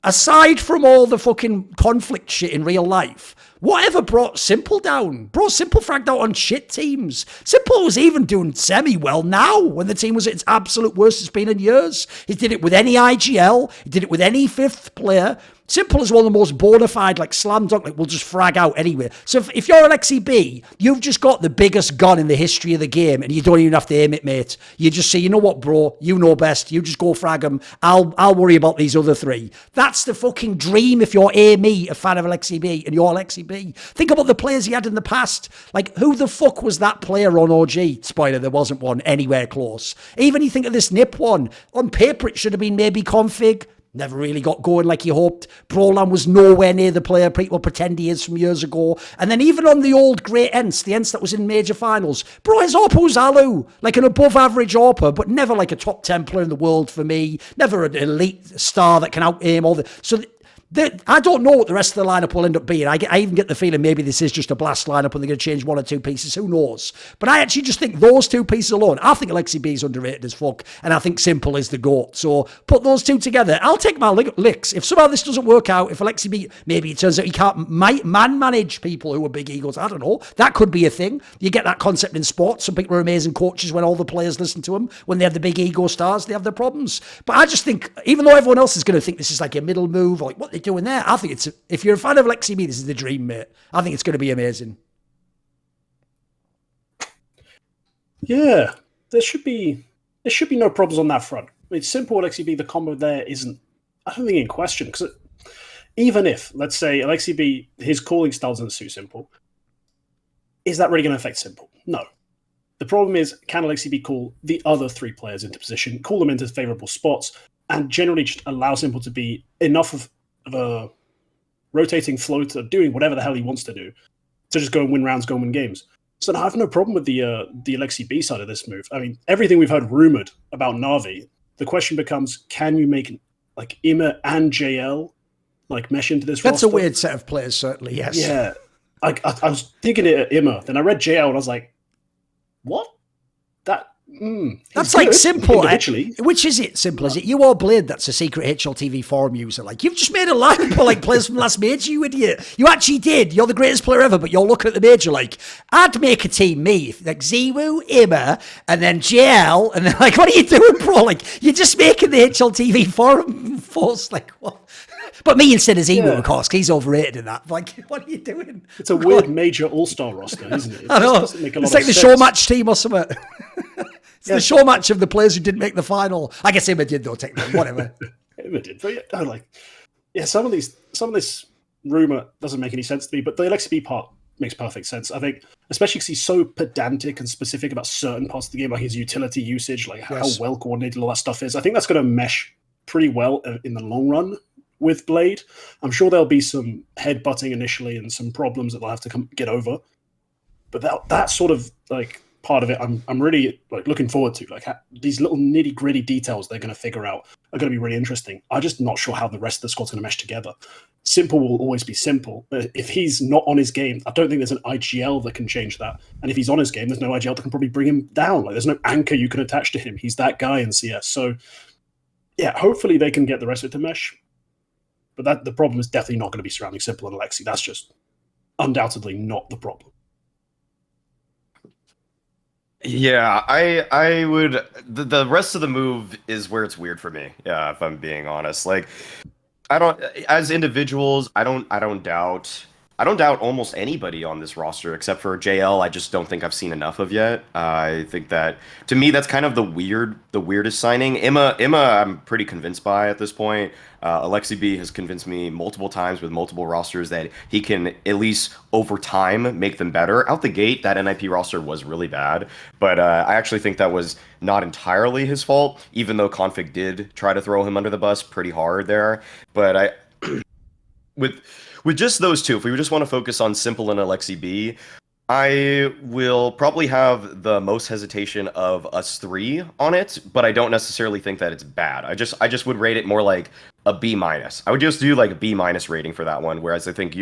aside from all the fucking conflict shit in real life, whatever brought Simple down? Bro, Simple fragged out on shit teams. Simple was even doing semi-well now when the team was at its absolute worst it's been in years. He did it with any IGL. He did it with any fifth player. Simple is one of the most bona fide, like, slam dunk, like, we'll just frag out anyway. So if you're Aleksib, you've just got the biggest gun in the history of the game, and you don't even have to aim it, mate. You just say, you know what, bro, you know best. You just go frag them. I'll worry about these other three. That's the fucking dream if you're a fan of Aleksib, and you're Aleksib. Think about the players he had in the past. Like, who the fuck was that player on OG? Spoiler, there wasn't one anywhere close. Even you think of this Nip one. On paper, it should have been maybe Config. Never really got going like he hoped. Prolan was nowhere near the player people pretend he is from years ago. And then even on the old great Ents, the Ents that was in major finals, bro, his AWP was Alu. Like an above average AWPer, but never like a top 10 player in the world for me. Never an elite star that can out aim all the... So I don't know what the rest of the lineup will end up being. I even get the feeling maybe this is just a blast lineup and they're going to change one or two pieces. Who knows? But I actually just think those two pieces alone, I think Aleksib is underrated as fuck, and I think Simple is the GOAT. So put those two together. I'll take my licks. If somehow this doesn't work out, if Aleksib, maybe it turns out he can't manage people who are big egos. I don't know. That could be a thing. You get that concept in sports. Some people are amazing coaches when all the players listen to them. When they have the big ego stars, they have their problems. But I just think, even though everyone else is going to think this is like a middle move, or like what they're doing there, I think it's, if you're a fan of Aleksib, this is the dream, mate. I think it's going to be amazing. Yeah, there should be no problems on that front. I mean, Simple Aleksib, the combo there isn't, I don't think, in question, because even if, let's say, Aleksib, his calling style doesn't suit Simple, is that really going to affect Simple? No. The problem is, can Aleksib call the other three players into position, call them into favourable spots, and generally just allow Simple to be enough of a rotating float of doing whatever the hell he wants to do, to just go and win rounds, go and win games. So I have no problem with the Aleksib side of this move. I mean, everything we've heard rumored about Na'Vi, the question becomes, can you make like Ima and JL like mesh into this That's roster? a weird set of players, certainly, yes. Yeah. I was thinking it at Ima, then I read JL and I was like, what? That's like Simple. Individually. Which is it, Simple? Is it you or Blade that's a secret HLTV forum user? Like, you've just made a lineup of like players from last major, you idiot. You actually did. You're the greatest player ever, but you're looking at the major like, I'd make a team, me, like Ziwu, Ima, and then JL, and then like, what are you doing, bro? Like, you're just making the HLTV forum force, like, what? But me instead of Ziwu, of course, 'cause he's overrated in that. Like, what are you doing? It's a weird major all-star roster, isn't it? I know. Doesn't make a lot It's like of the sense. show match team or something. It's the show match of the players who didn't make the final. I guess Ima did though, technically. Whatever. Ima did, but some of this rumor doesn't make any sense to me. But the Aleksib part makes perfect sense. I think, especially because he's so pedantic and specific about certain parts of the game, like his utility usage, like how well coordinated all that stuff is. I think that's going to mesh pretty well in the long run with Blade. I'm sure there'll be some headbutting initially and some problems that they'll have to get over. But that sort of like part of it, I'm really like looking forward to. Like these little nitty gritty details they're going to figure out are going to be really interesting. I'm just not sure how the rest of the squad's going to mesh together. Simple will always be Simple. But if he's not on his game, I don't think there's an IGL that can change that. And if he's on his game, there's no IGL that can probably bring him down. Like there's no anchor you can attach to him. He's that guy in CS. So yeah, hopefully they can get the rest of it to mesh. But the problem is definitely not going to be surrounding Simple and Aleksib. That's just undoubtedly not the problem. Yeah, I would. The rest of the move is where it's weird for me. Yeah, if I'm being honest, like I don't, as individuals, I don't doubt I don't doubt almost anybody on this roster except for JL. I just don't think I've seen enough of yet. I think that to me that's kind of the weirdest signing. Emma, I'm pretty convinced by at this point. Aleksib has convinced me multiple times with multiple rosters that he can at least over time make them better. Out the gate, that NIP roster was really bad, but I actually think that was not entirely his fault, even though Config did try to throw him under the bus pretty hard there. But I with just those two, if we just want to focus on Simple and Aleksib, I will probably have the most hesitation of us three on it, but I don't necessarily think that it's bad. I just would rate it more like a B minus. I would just do like a B minus rating for that one, whereas I think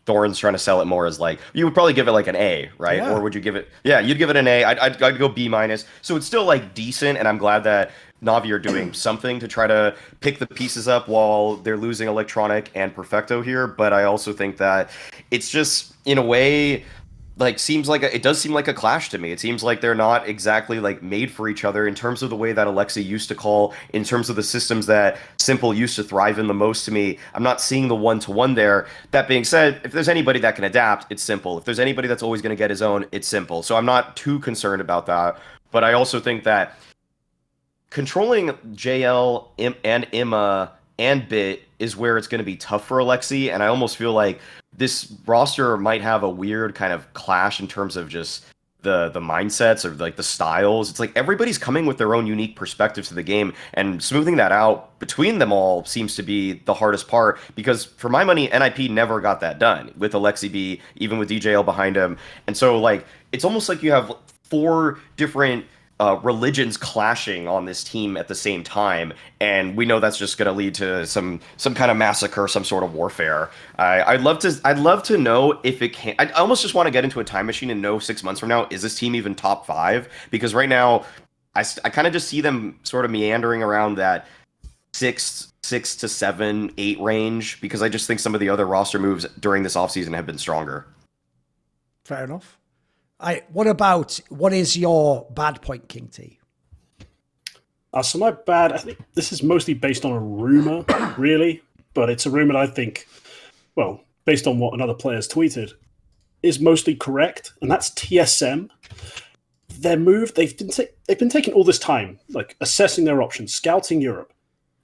Thorin's trying to sell it more as like, you would probably give it like an A, right? Yeah. Or would you give it, yeah, you'd give it an A. I'd go B minus. So it's still like decent, and I'm glad that Na'Vi are doing something to try to pick the pieces up while they're losing Electronic and Perfecto here. But I also think that it's just, in a way, like it does seem like a clash to me. It seems like they're not exactly like made for each other in terms of the way that Alexa used to call, in terms of the systems that Simple used to thrive in the most to me. I'm not seeing the one-to-one there. That being said, if there's anybody that can adapt, it's Simple. If there's anybody that's always going to get his own, it's Simple. So I'm not too concerned about that. But I also think that controlling JL and Emma and Bit is where it's going to be tough for Aleksib, and I almost feel like this roster might have a weird kind of clash in terms of just the mindsets or like the styles. It's like everybody's coming with their own unique perspectives to the game, and smoothing that out between them all seems to be the hardest part, because for my money, NIP never got that done with Aleksib, even with DJL behind him. And so like it's almost like you have four different religions clashing on this team at the same time, and we know that's just going to lead to some kind of massacre, some sort of warfare. I'd love to know if it can. I almost just want to get into a time machine and know 6 months from now, is this team even top 5? Because right now, I kind of just see them sort of meandering around that 6 to 7, 8 range, because I just think some of the other roster moves during this offseason have been stronger. Fair enough. What is your bad point, KingT? So my bad, I think this is mostly based on a rumor, really, but it's a rumor that I think, well, based on what another player's tweeted, is mostly correct, and that's TSM. Their move, they've been taking all this time, like assessing their options, scouting Europe,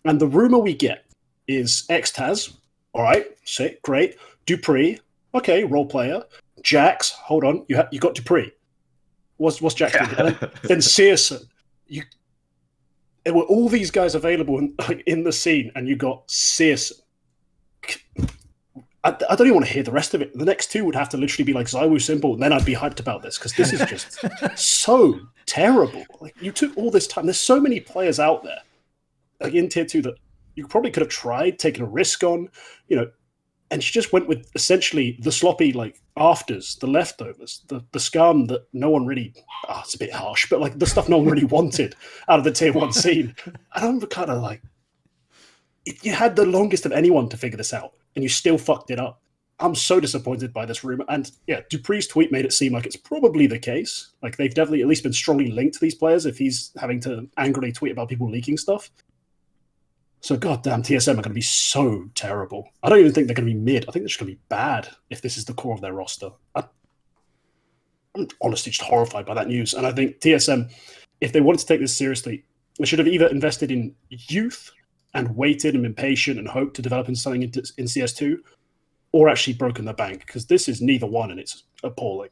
and the rumor we get is Xtaz, all right, sick, great, Dupree, okay, role player. Jax, hold on, you got Dupree. What's Jax doing? Then Searson. There were all these guys available in the scene, and you got Searson. I don't even want to hear the rest of it. The next two would have to literally be like Zywu Simple, and then I'd be hyped about this, because this is just so terrible. Like, you took all this time. There's so many players out there, like in Tier 2, that you probably could have tried taking a risk on, and she just went with essentially the sloppy, like, afters, the leftovers, the scum that no one really, it's a bit harsh, but like the stuff no one really wanted out of the Tier 1 scene. And I'm kind of like, you had the longest of anyone to figure this out, and you still fucked it up. I'm so disappointed by this rumor. And yeah, Dupree's tweet made it seem like it's probably the case. Like, they've definitely at least been strongly linked to these players if he's having to angrily tweet about people leaking stuff. So goddamn, TSM are going to be so terrible. I don't even think they're going to be mid. I think they're just going to be bad if this is the core of their roster. I'm honestly just horrified by that news. And I think TSM, if they wanted to take this seriously, they should have either invested in youth and waited and been patient and hoped to develop into something in CS2, or actually broken the bank, because this is neither one, and it's appalling.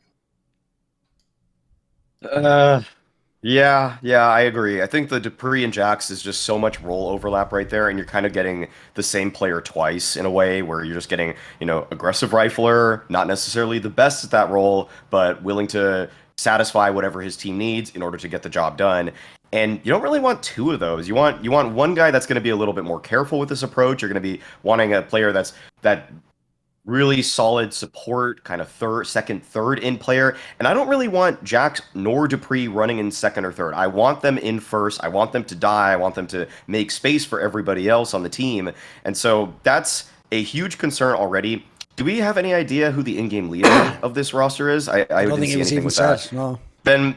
Yeah, I agree. I think the Dupree and Jax is just so much role overlap right there, and you're kind of getting the same player twice in a way, where you're just getting, aggressive rifler, not necessarily the best at that role, but willing to satisfy whatever his team needs in order to get the job done. And you don't really want two of those. You want one guy that's going to be a little bit more careful with this approach. You're going to be wanting a player that really solid support, kind of second, third in player. And I don't really want Jax nor Dupree running in second or third. I want them in first. I want them to die. I want them to make space for everybody else on the team. And so that's a huge concern already. Do we have any idea who the in-game leader of this roster is? I don't think it was even said. No. Then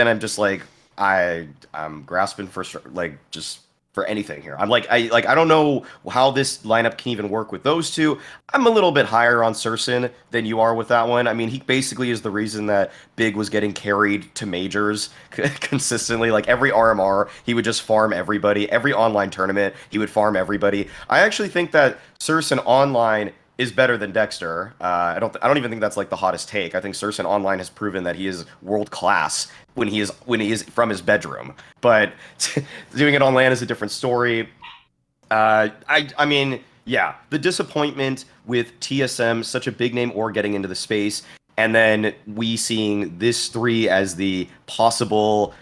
I'm just like, I'm grasping for, like, just for anything here. I don't know how this lineup can even work with those two. I'm a little bit higher on Surson than you are with that one. I mean, he basically is the reason that Big was getting carried to majors consistently. Like every RMR, he would just farm everybody. Every online tournament, he would farm everybody. I actually think that Surson online is better than Dexter. I don't even think that's like the hottest take. I think Surson online has proven that he is world class when he is from his bedroom. But doing it on LAN is a different story. I mean, yeah, the disappointment with TSM, such a big name org getting into the space, and then we seeing this three as the possible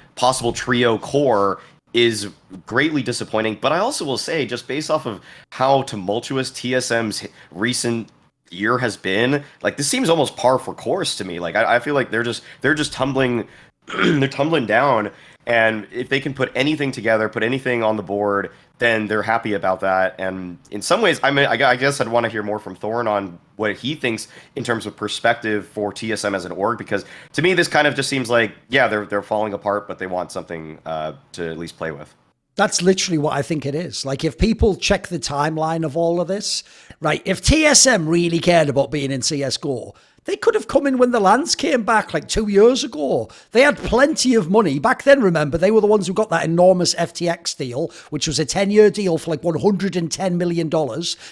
trio core is greatly disappointing. But I also will say, just based off of how tumultuous TSM's recent year has been, like this seems almost par for course to me. Like I feel like they're just tumbling they're tumbling down, and if they can put anything together, put anything on the board, then they're happy about that. And in some ways, I mean, I guess I'd want to hear more from Thorin on what he thinks in terms of perspective for TSM as an org, because to me, this kind of just seems like, yeah, they're falling apart, but they want something to at least play with. That's literally what I think it is. Like, if people check the timeline of all of this, right, if TSM really cared about being in CSGO, they could have come in when the lands came back like 2 years ago. They had plenty of money. Back then, remember, they were the ones who got that enormous FTX deal, which was a 10-year deal for like $110 million.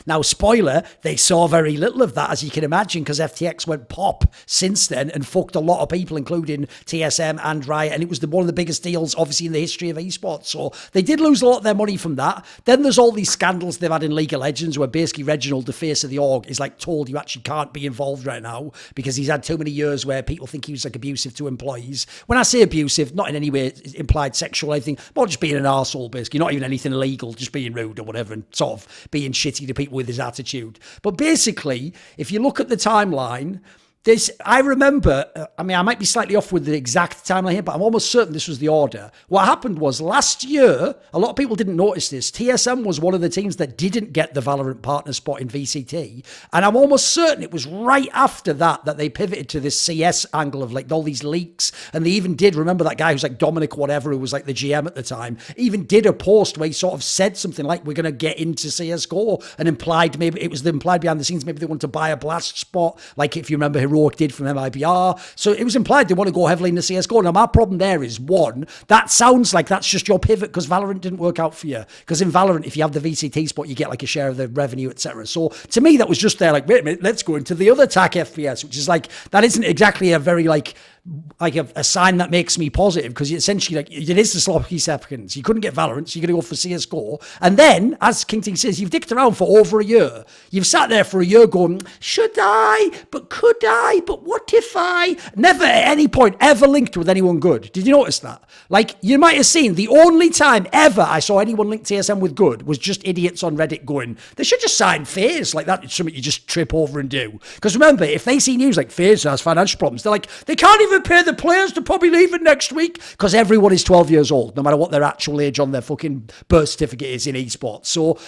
Now, spoiler, they saw very little of that, as you can imagine, because FTX went pop since then and fucked a lot of people, including TSM and Riot. And it was one of the biggest deals, obviously, in the history of esports. So they did lose a lot of their money from that. Then there's all these scandals they've had in League of Legends where basically Reginald, the face of the org, is like told you actually can't be involved right now, because he's had too many years where people think he was like abusive to employees. When I say abusive, not in any way implied sexual or anything, more just being an arsehole, basically, not even anything illegal, just being rude or whatever, and sort of being shitty to people with his attitude. But basically, if you look at the timeline, I remember, I mean, I might be slightly off with the exact timeline here, but I'm almost certain this was the order. What happened was last year, a lot of people didn't notice this. TSM was one of the teams that didn't get the Valorant partner spot in VCT. And I'm almost certain it was right after that they pivoted to this CS angle of like all these leaks. And they even did, remember that guy who's like Dominic whatever, who was like the GM at the time, even did a post where he sort of said something like, we're going to get into CSGO, and implied, maybe it was implied behind the scenes, maybe they want to buy a blast spot, like if you remember Heroic did from MIBR. So it was implied they want to go heavily into CSGO. Now, my problem there is, one, that sounds like that's just your pivot because Valorant didn't work out for you. Because in Valorant, if you have the VCT spot, you get like a share of the revenue, etc. So to me, that was just there like, wait a minute, let's go into the other TAC FPS, which is like, that isn't exactly a very like a sign that makes me positive, because essentially like it is the sloppy seconds. You couldn't get Valorant, so you're going to go for CSGO. And then, as KingT says, you've dicked around for over a year. You've sat there for a year going, should I? But could I? But what if I? Never at any point ever linked with anyone good. Did you notice that? Like, you might have seen the only time ever I saw anyone link TSM with good was just idiots on Reddit going, they should just sign FaZe. Like, that's something you just trip over and do. Because remember, if they see news like FaZe has financial problems, they're like, they can't even pay the players to probably leave it next week, because everyone is 12 years old, no matter what their actual age on their fucking birth certificate is in esports. So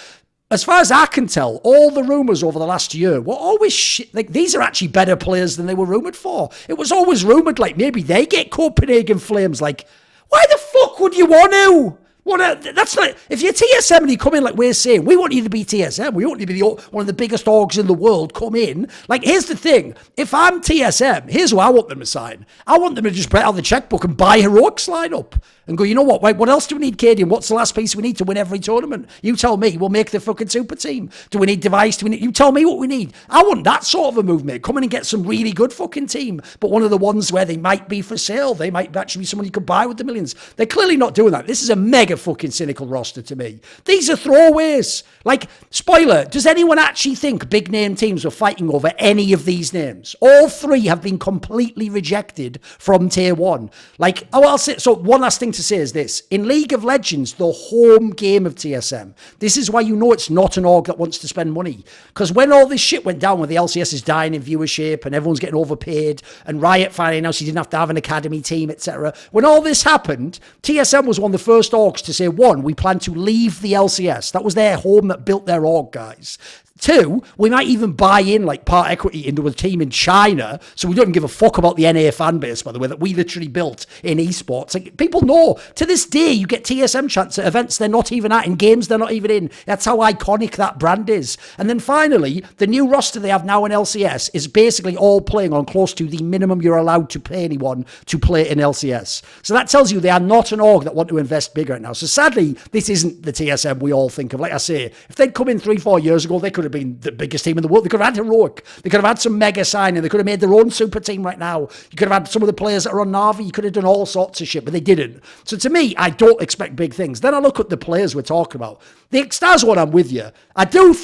as far as I can tell, all the rumours over the last year were always shit. Like, these are actually better players than they were rumoured for. It was always rumoured like maybe they get Copenhagen Flames. Like, why the fuck would you want to? That's not, if you're TSM and you come in like we're saying, we want you to be TSM, we want you to be one of the biggest orgs in the world, come in. Like, here's the thing, if I'm TSM, here's what I want them to sign. I want them to just break out the checkbook and buy Heroics line up and go, you know what, wait, what else do we need, Cadian? What's the last piece we need to win every tournament? You tell me, we'll make the fucking super team. Do we need device? You tell me what we need. I want that sort of a movement. Come in and get some really good fucking team, but one of the ones where they might be for sale. They might actually be someone you could buy with the millions. They're clearly not doing that. This is a mega fucking cynical roster to me. These are throwaways. Like, spoiler, does anyone actually think big name teams were fighting over any of these names? All three have been completely rejected from tier one. Like, I'll say, so one last thing to say is this. In League of Legends, the home game of TSM, this is why you know it's not an org that wants to spend money. Because when all this shit went down, where the LCS is dying in viewership and everyone's getting overpaid, and Riot finally announced you didn't have to have an academy team, etc. When all this happened, TSM was one of the first orgs to say, one, we plan to leave the LCS. That was their home that built their org, guys. 2, we might even buy in like part equity into a team in China, so we don't even give a fuck about the NA fan base, by the way, that we literally built in esports. Like, people know, to this day, you get TSM chants at events they're not even at, in games they're not even in. That's how iconic that brand is. And then finally, the new roster they have now in LCS is basically all playing on close to the minimum you're allowed to pay anyone to play in LCS. So that tells you they are not an org that want to invest big right now. So sadly, this isn't the TSM we all think of. Like I say, if they'd come in 3-4 years ago, they could have been the biggest team in the world. They could have had Heroic. They could have had some mega signing. They could have made their own super team right now. You could have had some of the players that are on Na'Vi. You could have done all sorts of shit, but they didn't. So to me, I don't expect big things. Then I look at the players we're talking about. The Xtaz one, I'm with you. I do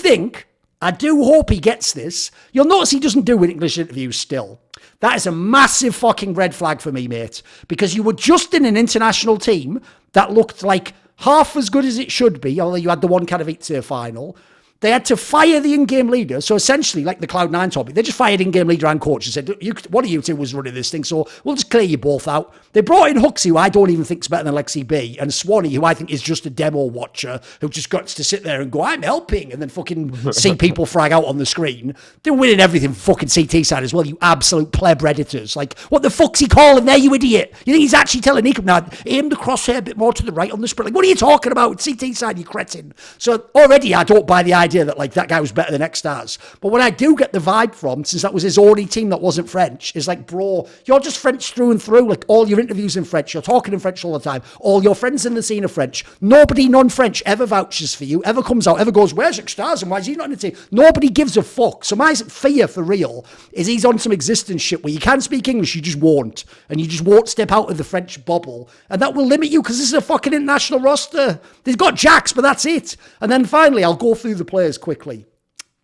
hope he gets this. You'll notice he doesn't do English interviews still. That is a massive fucking red flag for me, mate. Because you were just in an international team that looked like half as good as it should be, although you had the one Katowice final. They had to fire the in-game leader. So essentially, like the Cloud9 topic, they just fired in-game leader and coach and said, one of you two was running this thing, so we'll just clear you both out. They brought in Huxley, who I don't even think is better than Aleksib, and Swanee, who I think is just a demo watcher, who just got to sit there and go, I'm helping, and then fucking see people frag out on the screen. They're winning everything fucking CT side as well, you absolute pleb redditors. Like, what the fuck's he calling there, you idiot? You think he's actually telling Nico, now, aim the crosshair a bit more to the right on the sprint? Like, what are you talking about? CT side, you cretin. So already I don't buy the idea that like that guy was better than Xtaz. But what I do get the vibe from, since that was his only team that wasn't French, is like, bro, you're just French through and through. Like, all your interviews in French, you're talking in French all the time. All your friends in the scene are French. Nobody non-French ever vouches for you, ever comes out, ever goes, where's Xtaz and why is he not in the team? Nobody gives a fuck. So my fear for real is he's on some existence shit where you can speak English, you just won't. And you just won't step out of the French bubble. And that will limit you because this is a fucking international roster. They've got Jax, but that's it. And then finally, I'll go through the players quickly.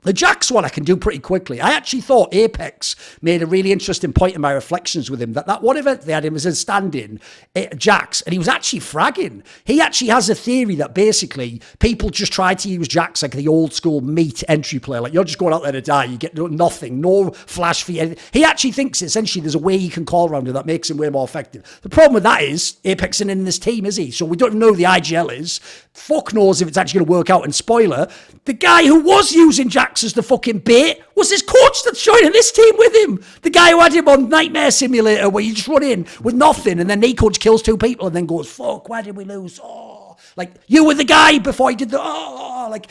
The Jax one I can do pretty quickly. I actually thought Apex made a really interesting point in my reflections with him, that one event they had him as a stand-in, Jax, and he was actually fragging. He actually has a theory that basically people just try to use Jax like the old school meat entry player. Like, you're just going out there to die. You get nothing, no flash for you. He actually thinks essentially there's a way you can call around him that makes him way more effective. The problem with that is Apex isn't in this team, is he? So we don't even know who the IGL is. Fuck knows if it's actually going to work out. And spoiler, the guy who was using Jax as the fucking bait was his coach that's joining this team with him. The guy who had him on Nightmare Simulator where you just run in with nothing and then Nico kills 2 people and then goes, fuck, why did we lose? Oh, like, you were the guy before he did the, like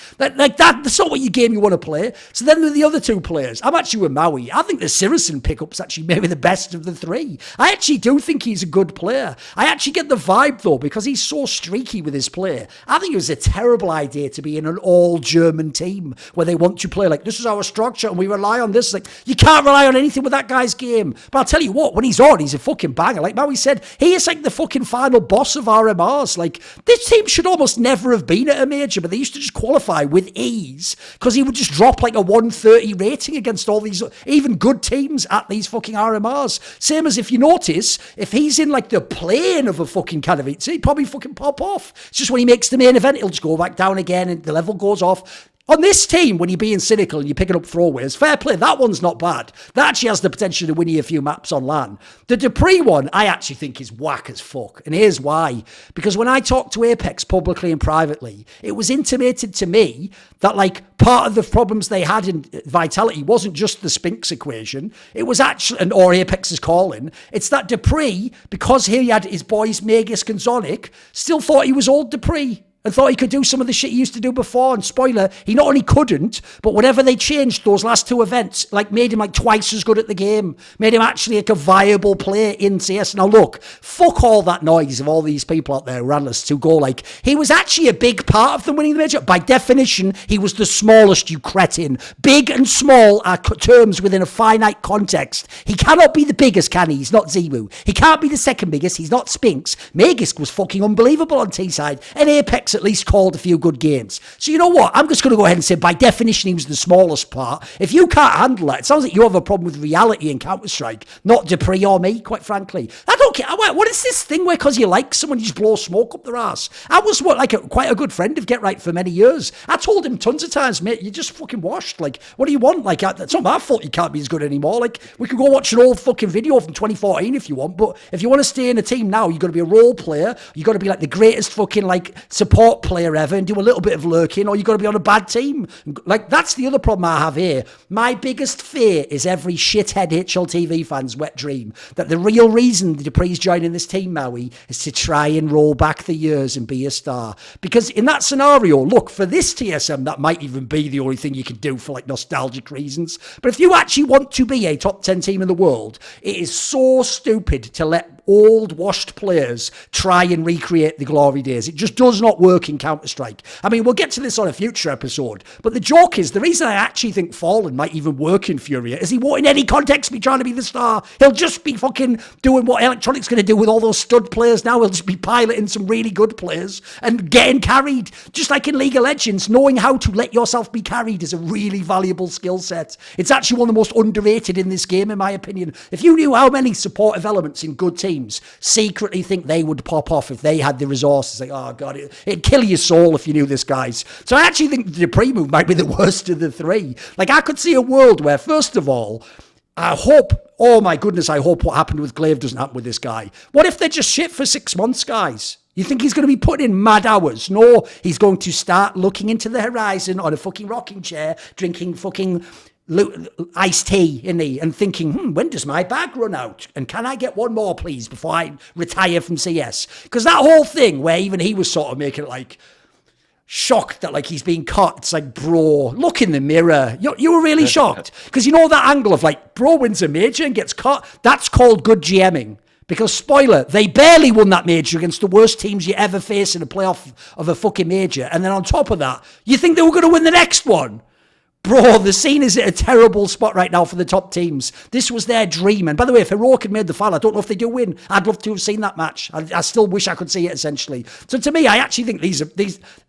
that's not what you game you want to play. So then the other 2 players, I'm actually with Maui. I think the Sirison pickup's actually maybe the best of the 3. I actually do think he's a good player. I actually get the vibe though, because he's so streaky with his play. I think it was a terrible idea to be in an all-German team where they want to play like, this is our structure and we rely on this. Like, you can't rely on anything with that guy's game. But I'll tell you what, when he's on, he's a fucking banger. Like Maui said, he is like the fucking final boss of RMRs. Like, this team should almost never have been at a major, but they used to just qualify with ease because he would just drop like a 130 rating against all these even good teams at these fucking RMRs. Same as if you notice, if he's in like the plane of a fucking Katowice, he'd probably fucking pop off. It's just when he makes the main event, he'll just go back down again and the level goes off. On this team, when you're being cynical and you're picking up throwaways, fair play, that one's not bad. That actually has the potential to win you a few maps on LAN. The Dupree one, I actually think is whack as fuck. And here's why. Because when I talked to Apex publicly and privately, it was intimated to me that like part of the problems they had in Vitality wasn't just the Spinks equation. It was actually, or Apex's calling. It's that Dupree, because he had his boys Magus and Zonic, still thought he was old Dupree. And thought he could do some of the shit he used to do before. And spoiler, he not only couldn't, but whatever they changed those last 2 events, like made him like twice as good at the game. Made him actually like a viable player in CS. Now look, fuck all that noise of all these people out there, analysts, who go like, he was actually a big part of them winning the major. By definition, he was the smallest, you cretin. Big and small are terms within a finite context. He cannot be the biggest, can he? He's not Zemu. He can't be the second biggest. He's not Spinks. Magisk was fucking unbelievable on T-side. And Apex at least called a few good games. So you know what? I'm just going to go ahead and say, by definition, he was the smallest part. If you can't handle that, it sounds like you have a problem with reality in Counter-Strike, not Dupree or me, quite frankly. I don't look, what is this thing where because you like someone, you just blow smoke up their ass? I was quite a good friend of Get Right for many years. I told him tons of times, mate, you're just fucking washed. Like, what do you want? Like, it's not my fault you can't be as good anymore. Like, we could go watch an old fucking video from 2014 if you want, but if you want to stay in a team now, you've got to be a role player. You've got to be like the greatest fucking like support player ever and do a little bit of lurking, or you've got to be on a bad team. Like, that's the other problem I have here. My biggest fear is every shithead HLTV fan's wet dream that the real reason Dupree's joining this team, Maui, is to try and roll back the years and be a star. Because in that scenario, look, for this TSM, that might even be the only thing you can do for like nostalgic reasons. But if you actually want to be a top 10 team in the world, it is so stupid to let old washed players try and recreate the glory days. It just does not work in Counter-Strike. I mean, we'll get to this on a future episode, but the joke is, the reason I actually think Fallen might even work in Furia is he won't in any context be trying to be the star. He'll just be fucking doing what Electronic's going to do with all those stud players now. He'll just be piloting some really good players and getting carried. Just like in League of Legends, knowing how to let yourself be carried is a really valuable skill set. It's actually one of the most underrated in this game, in my opinion. If you knew how many supportive elements in good teams secretly think they would pop off if they had the resources, like, oh god, it'd kill your soul if you knew this, guys. So I actually think the Dupree move might be the worst of the three. Like, I could see a world where, first of all, I hope, oh my goodness, I hope what happened with Glaive doesn't happen with this guy. What if they're just shit for 6 months, guys? You think he's going to be putting in mad hours? No, he's going to start looking into the horizon on a fucking rocking chair, drinking fucking iced tea, isn't he? And thinking, when does my bag run out? And can I get one more, please, before I retire from CS? Because that whole thing where even he was sort of making it like shocked that like he's being caught. It's like, bro, look in the mirror. You were really shocked. Because you know that angle of like, bro wins a major and gets caught? That's called good GMing. Because, spoiler, they barely won that major against the worst teams you ever face in a playoff of a fucking major. And then on top of that, you think they were going to win the next one? Bro, the scene is at a terrible spot right now for the top teams. This was their dream. And by the way, if Heroic had made the final, I don't know if they do win. I'd love to have seen that match. I still wish I could see it, essentially. So to me, I actually think these.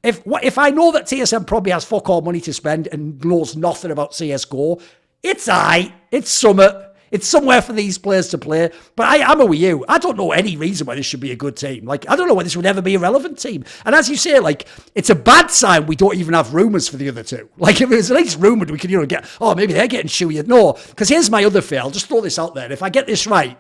If I know that TSM probably has fuck all money to spend and knows nothing about CSGO, it's aight. It's summer. It's somewhere for these players to play. But I'm with you. I don't know any reason why this should be a good team. Like, I don't know why this would ever be a relevant team. And as you say, like, it's a bad sign we don't even have rumours for the other two. Like, if it was at least rumoured, we could, get, oh, maybe they're getting shoey. No, because here's my other fear. I'll just throw this out there. If I get this right,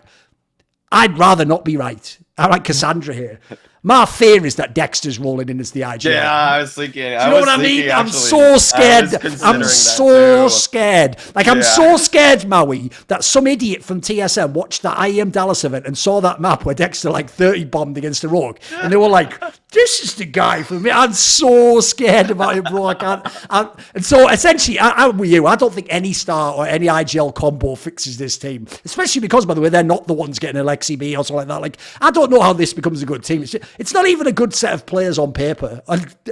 I'd rather not be right. I'm like Cassandra here. My fear is that Dexter's rolling in as the IGL. Yeah, I was thinking. Do you know what I mean? I'm so scared. I'm so scared. Like, I'm so scared, Maui, that some idiot from TSM watched that IEM Dallas event and saw that map where Dexter like 30 bombed against the Rogue. And they were like, this is the guy for me. I'm so scared about him, bro. I can't. And so essentially, I'm with you. I don't think any star or any IGL combo fixes this team. Especially because, by the way, they're not the ones getting Aleksib or something like that. Like, I don't know how this becomes a good team. It's not even a good set of players on paper.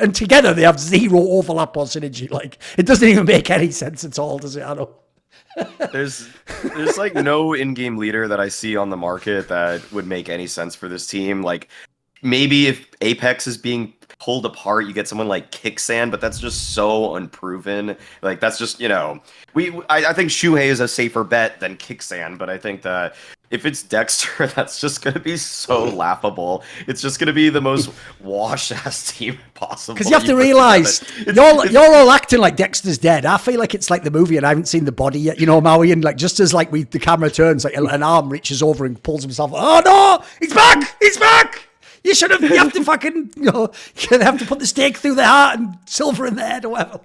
And together they have zero overlap or synergy. Like, it doesn't even make any sense at all, does it? I know. There's like no in-game leader that I see on the market that would make any sense for this team. Like, maybe if Apex is being pulled apart, you get someone like Kicksand, but that's just so unproven. Like, that's just, I think Shuhei is a safer bet than Kicksand, but I think that if it's Dexter, that's just going to be so laughable. It's just going to be the most washed-ass team possible. Because you have to realise, you're all acting like Dexter's dead. I feel like it's like the movie and I haven't seen the body yet, Maui, and like just as like the camera turns, like an arm reaches over and pulls himself, oh no, he's back! He's back! You have to fucking, you have to put the stake through the heart and silver in the head or whatever.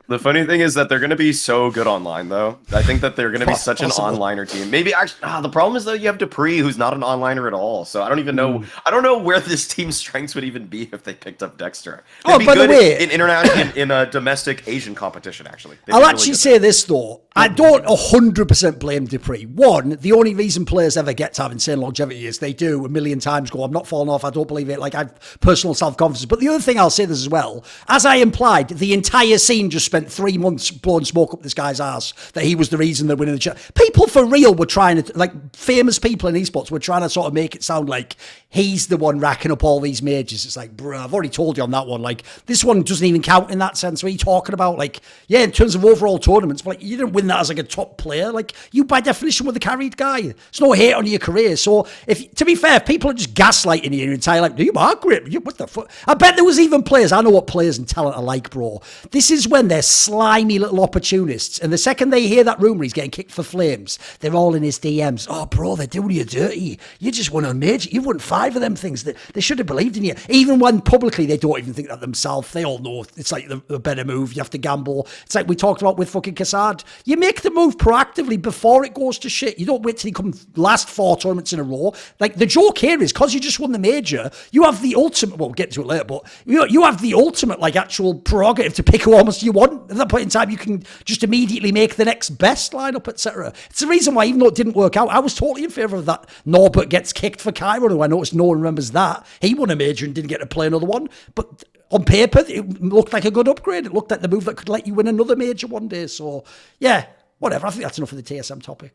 The funny thing is that they're going to be so good online, though. I think that they're going to be such an onliner team. Maybe actually, the problem is that you have Dupree, who's not an onliner at all. So I don't even know. I don't know where this team's strengths would even be if they picked up Dexter. They'd be by good the way, in international, in a domestic Asian competition. Actually, I'll actually say this though. I don't 100% blame Dupree. One, the only reason players ever get to have insane longevity is they do a million times go, I'm not falling off, I don't believe it. Like, I've personal self-confidence. But the other thing I'll say this as well, as I implied, the entire scene just spent 3 months blowing smoke up this guy's ass, that he was the reason they're winning the challenge. People for real were trying to, like, famous people in esports were trying to sort of make it sound like he's the one racking up all these majors. It's like, bro, I've already told you on that one. Like, this one doesn't even count in that sense. What are you talking about? Like, yeah, in terms of overall tournaments, but like, you didn't win that as like a top player. Like, you by definition were the carried guy. It's no hate on your career. So, to be fair, if people are just gaslighting you entire life, you are great. What the fuck? I bet there was even players. I know what players and talent are like, bro. This is when they're slimy little opportunists, and the second they hear that rumor he's getting kicked for flames, they're all in his DMs. Oh, bro, they're doing you dirty. You just won a major. You won 5 of them things. That they should have believed in you. Even when publicly they don't even think that themselves. They all know it's like the better move. You have to gamble. It's like we talked about with fucking Kassad. You make the move proactively before it goes to shit. You don't wait till you come last 4 tournaments in a row. Like, the joke here is because you just won the major, you have the ultimate, well, we'll get to it later, but you have the ultimate, like, actual prerogative to pick who almost you want. At that point in time, you can just immediately make the next best lineup, etc. It's the reason why, even though it didn't work out, I was totally in favour of that Norbert gets kicked for Cairo, who I noticed no one remembers that. He won a major and didn't get to play another one. But on paper, it looked like a good upgrade. It looked like the move that could let you win another major one day. So, yeah, whatever. I think that's enough of the TSM topic.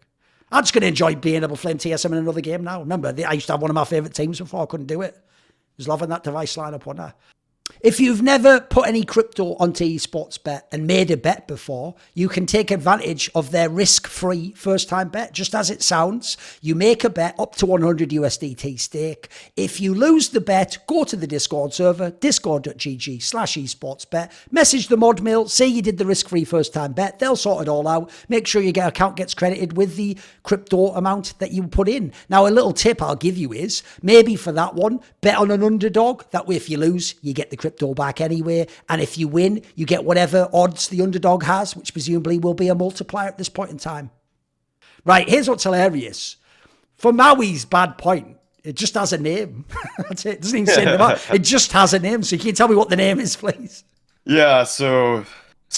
I'm just going to enjoy being able to flame TSM in another game now. Remember, I used to have one of my favourite teams before. I couldn't do it. I was loving that device lineup, wasn't I? If you've never put any crypto onto eSportsBet and made a bet before, you can take advantage of their risk-free first-time bet. Just as it sounds, you make a bet up to 100 USDT stake. If you lose the bet, go to the Discord server, discord.gg/esportsbet, message the mod mail, say you did the risk-free first-time bet. They'll sort it all out. Make sure your account gets credited with the crypto amount that you put in. Now, a little tip I'll give you is, maybe for that one, bet on an underdog. That way, if you lose, you get the crypto back anyway, and if you win, you get whatever odds the underdog has, which presumably will be a multiplier at this point in time. Right, here's what's hilarious. For Maui's bad point, it just has a name. That's it. It doesn't even say anything. It just has a name. So can you tell me what the name is, please? Yeah, so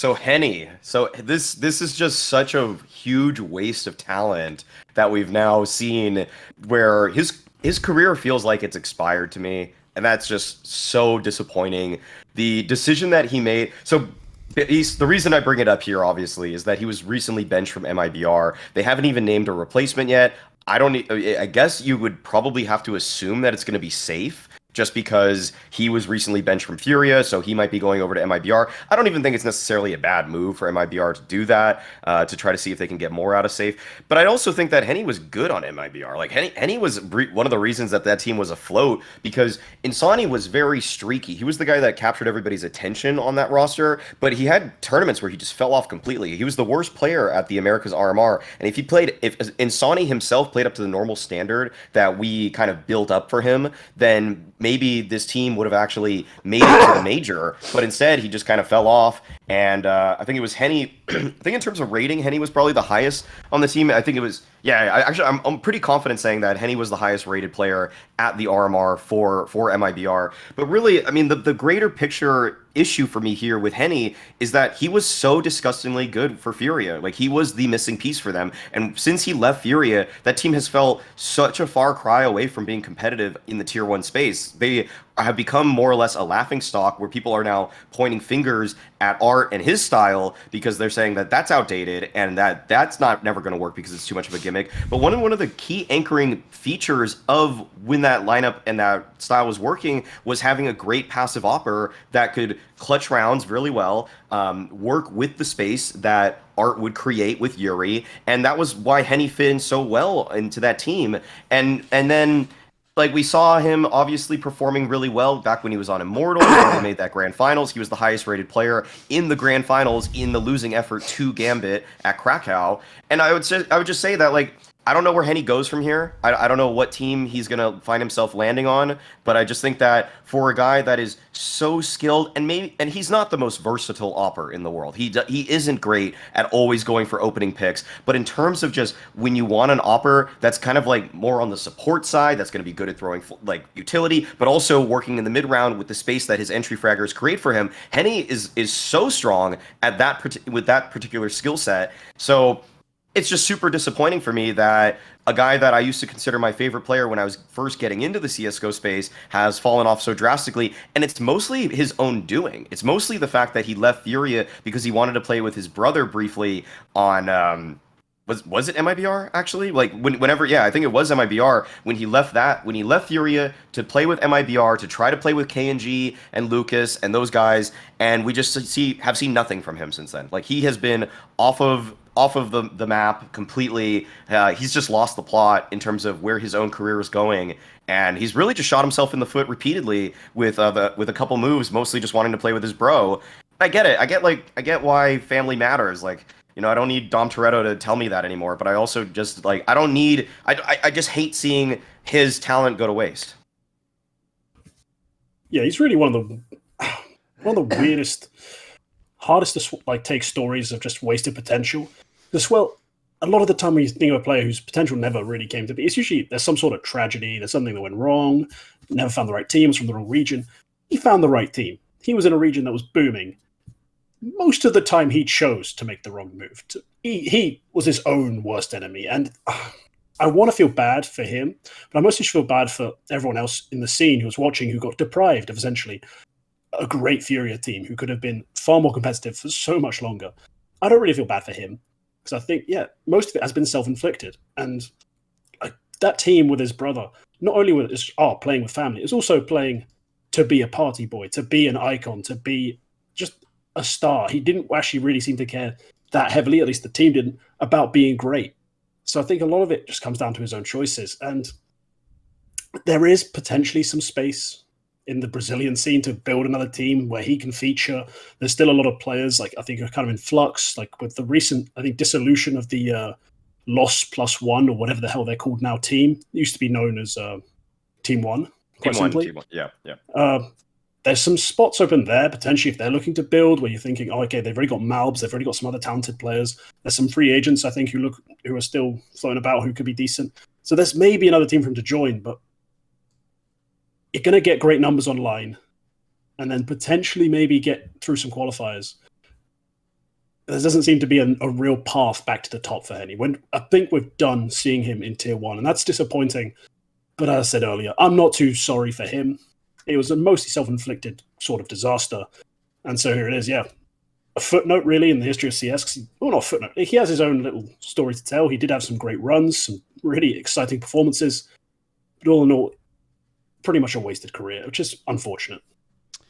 Henny. So this is just such a huge waste of talent that we've now seen, where his career feels like it's expired to me. And that's just so disappointing. The decision that he made. So the reason I bring it up here, obviously, is that he was recently benched from MIBR. They haven't even named a replacement yet. I guess you would probably have to assume that it's going to be safe, just because he was recently benched from Furia, so he might be going over to MIBR. I don't even think it's necessarily a bad move for MIBR to do that, to try to see if they can get more out of safe. But I also think that Henny was good on MIBR. Like, Henny was one of the reasons that team was afloat, because Insani was very streaky. He was the guy that captured everybody's attention on that roster, but he had tournaments where he just fell off completely. He was the worst player at the Americas RMR, and if Insani himself played up to the normal standard that we kind of built up for him, then maybe this team would have actually made it to the major, but instead he just kind of fell off. And I think it was Henny. I think in terms of rating, Henny was probably the highest on the team. I think it was, I'm pretty confident saying that Henny was the highest rated player at the RMR for MIBR. But really, I mean, the greater picture issue for me here with Henny is that he was so disgustingly good for Furia. Like, he was the missing piece for them. And since he left Furia, that team has felt such a far cry away from being competitive in the tier 1 space. They have become more or less a laughingstock, where people are now pointing fingers at Art and his style because they're saying that that's outdated and that's never going to work because it's too much of a gimmick. But one of the key anchoring features of when that lineup and that style was working was having a great passive opper that could clutch rounds really well, work with the space that Art would create with Yuri, and that was why Henny fit in so well into that team. And then, like, we saw him obviously performing really well back when he was on Immortal, when they made that Grand Finals. He was the highest rated player in the Grand Finals in the losing effort to Gambit at Krakow. And I would just say that, like, I don't know where Henny goes from here. I don't know what team he's going to find himself landing on, but I just think that for a guy that is so skilled, and he's not the most versatile opper in the world. He isn't great at always going for opening picks, but in terms of just when you want an opper that's kind of like more on the support side, that's going to be good at throwing like utility, but also working in the mid round with the space that his entry fraggers create for him, Henny is so strong at with that particular skill set. So it's just super disappointing for me that a guy that I used to consider my favorite player when I was first getting into the CSGO space has fallen off so drastically, and it's mostly his own doing. It's mostly the fact that he left Furia because he wanted to play with his brother briefly on was it MIBR actually? Like I think it was MIBR when he left Furia to play with MIBR, to try to play with KNG and Lucas and those guys, and we just have seen nothing from him since then. Like, he has been off of off of the map completely. He's just lost the plot in terms of where his own career is going, and he's really just shot himself in the foot repeatedly with a couple moves, mostly just wanting to play with his bro. I get it. I get why family matters. Like, you know, I don't need Dom Toretto to tell me that anymore, but I also just, like, I just hate seeing his talent go to waste. Yeah, he's really one of the weirdest, hardest to like take stories of just wasted potential. Because, well, a lot of the time when you think of a player whose potential never really came to be, it's usually there's some sort of tragedy, there's something that went wrong, never found the right team, was from the wrong region. He found the right team. He was in a region that was booming. Most of the time, he chose to make the wrong move. He was his own worst enemy, and I want to feel bad for him, but I mostly feel bad for everyone else in the scene who was watching, who got deprived of essentially a great Furia team who could have been far more competitive for so much longer. I don't really feel bad for him, because I think, yeah, most of it has been self-inflicted, and that team with his brother, not only was playing with family, it's also playing to be a party boy, to be an icon, to be just a star. He didn't actually really seem to care that heavily, at least the team didn't, about being great. So I think a lot of it just comes down to his own choices. And there is potentially some space in the Brazilian scene to build another team where he can feature. There's still a lot of players, like, I think, are kind of in flux, like with the recent, I think, dissolution of the Loss Plus One, or whatever the hell they're called now, team. It used to be known as Team One, quite simply. Team One. Yeah. There's some spots open there, potentially, if they're looking to build, where you're thinking, oh, okay, they've already got Malbs, they've already got some other talented players. There's some free agents, I think, who are still floating about, who could be decent. So there's maybe another team for him to join, but you're going to get great numbers online, and then potentially maybe get through some qualifiers. There doesn't seem to be a real path back to the top for Henny. When I think we're done seeing him in Tier 1, and that's disappointing. But as I said earlier, I'm not too sorry for him. It was a mostly self-inflicted sort of disaster. And so here it is, yeah. A footnote, really, in the history of CS. Well, not a footnote. He has his own little story to tell. He did have some great runs, some really exciting performances. But all in all, pretty much a wasted career, which is unfortunate.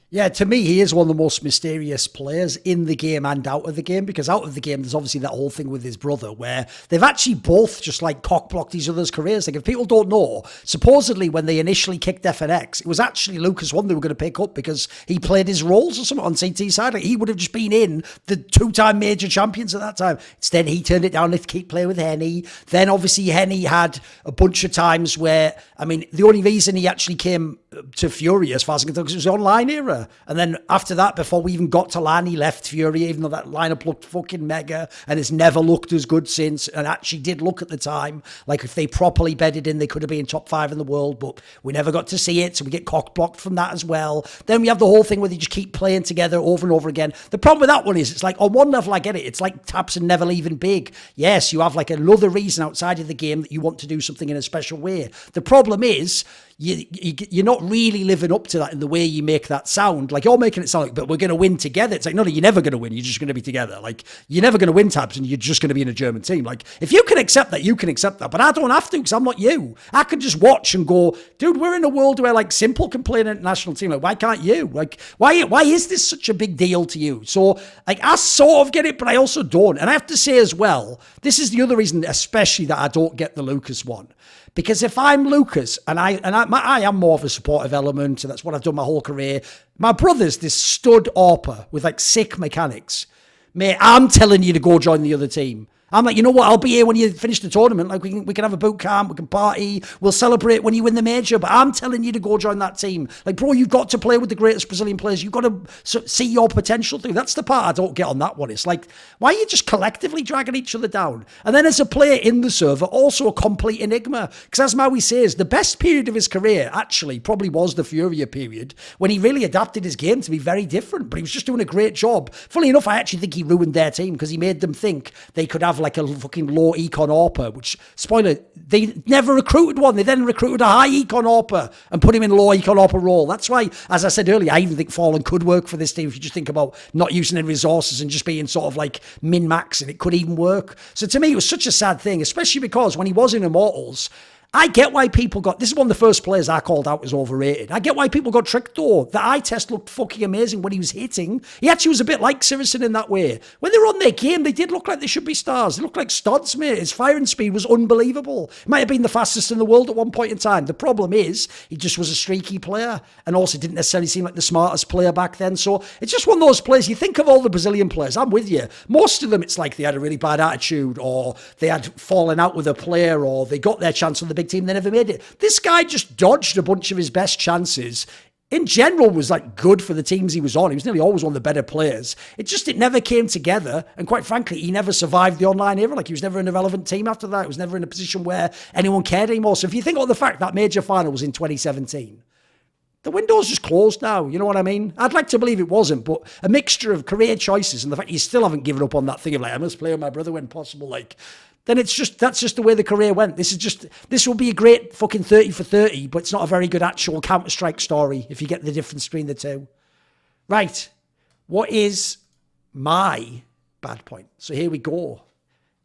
Yeah, to me, he is one of the most mysterious players in the game and out of the game, because out of the game, there's obviously that whole thing with his brother where they've actually both just like cock-blocked each other's careers. Like, if people don't know, supposedly when they initially kicked FNX, it was actually Lucas One they were going to pick up because he played his roles or something on CT side. Like, he would have just been in the two-time major champions at that time. Instead, he turned it down to keep playing with Henny. Then obviously Henny had a bunch of times where, I mean, the only reason he actually came to Fury, as far as I can tell, because it was the online era. And then after that, before we even got to LAN, he left Fury, even though that lineup looked fucking mega, and it's never looked as good since, and actually did look at the time like if they properly bedded in, they could have been top 5 in the world, but we never got to see it, so we get cock-blocked from that as well. Then we have the whole thing where they just keep playing together over and over again. The problem with that one is, it's like, on one level, I get it. It's like Taps and Never Leaving Big. Yes, you have like another reason outside of the game that you want to do something in a special way. The problem is, you're not really living up to that in the way you make that sound. Like, you're making it sound like, but we're going to win together. It's like, no, you're never going to win. You're just going to be together. Like, you're never going to win Tabs, and you're just going to be in a German team. Like, if you can accept that, you can accept that. But I don't have to, because I'm not you. I can just watch and go, dude, we're in a world where like Simple can play an international team. Like, why can't you? Like, why is this such a big deal to you? So, like, I sort of get it, but I also don't. And I have to say as well, this is the other reason, especially, that I don't get the Lucas one. Because if I'm Lucas, and I am more of a supportive element, and that's what I've done my whole career. My brother's this stud AWPer with like sick mechanics. Mate, I'm telling you to go join the other team. I'm like, you know what? I'll be here when you finish the tournament. Like, we can have a boot camp, we can party, we'll celebrate when you win the major. But I'm telling you to go join that team. Like, bro, you've got to play with the greatest Brazilian players. You've got to see your potential through. That's the part I don't get on that one. It's like, why are you just collectively dragging each other down? And then as a player in the server, also a complete enigma. Because as Maui says, the best period of his career actually probably was the Furia period, when he really adapted his game to be very different. But he was just doing a great job. Funnily enough, I actually think he ruined their team, because he made them think they could have like a fucking low econ AWPer, which, spoiler, they never recruited one. They then recruited a high econ AWPer and put him in low econ AWPer role. That's why, as I said earlier, I even think Fallen could work for this team. If you just think about not using any resources and just being sort of like min-max, and it could even work. So to me, it was such a sad thing, especially because when he was in Immortals, I get why people this is one of the first players I called out as overrated. I get why people got tricked though. The eye test looked fucking amazing when he was hitting. He actually was a bit like Sivison in that way. When they were on their game, they did look like they should be stars. They looked like studs, mate. His firing speed was unbelievable. He might have been the fastest in the world at one point in time. The problem is, he just was a streaky player and also didn't necessarily seem like the smartest player back then. So it's just one of those players. You think of all the Brazilian players, I'm with you. Most of them, it's like they had a really bad attitude or they had fallen out with a player or they got their chance on the big team, they never made it. This guy just dodged a bunch of his best chances. In general, was like good for the teams he was on. He was nearly always one of the better players. It never came together. And quite frankly, he never survived the online era. Like he was never in a relevant team after that. He was never in a position where anyone cared anymore. So if you think of the fact that major final was in 2017, the window's just closed now. You know what I mean? I'd like to believe it wasn't, but a mixture of career choices and the fact you still haven't given up on that thing of like, I must play with my brother when possible. Like, then that's just the way the career went. This will be a great fucking 30 for 30, but it's not a very good actual Counter-Strike story if you get the difference between the two. Right. What is my bad point? So here we go.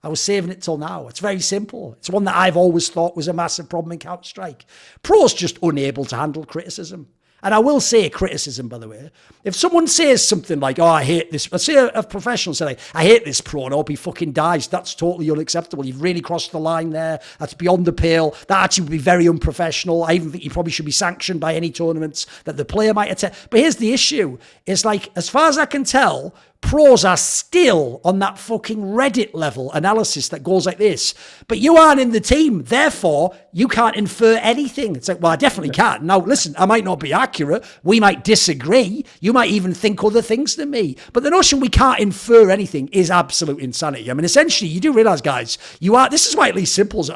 I was saving it till now. It's very simple. It's one that I've always thought was a massive problem in Counter-Strike. Pros just unable to handle criticism. And I will say criticism, by the way. If someone says something like, oh, I hate this. Let's say a professional say, like, I hate this pro and I hope he fucking dies. That's totally unacceptable. You've really crossed the line there. That's beyond the pale. That actually would be very unprofessional. I even think you probably should be sanctioned by any tournaments that the player might attend. But here's the issue. It's like, as far as I can tell, pros are still on that fucking Reddit level analysis that goes like this. But you aren't in the team, therefore you can't infer anything. It's like, well, I definitely can't. Now, listen, I might not be accurate. We might disagree. You might even think other things than me. But the notion we can't infer anything is absolute insanity. I mean, essentially, you do realize, guys, this is why at least Simple's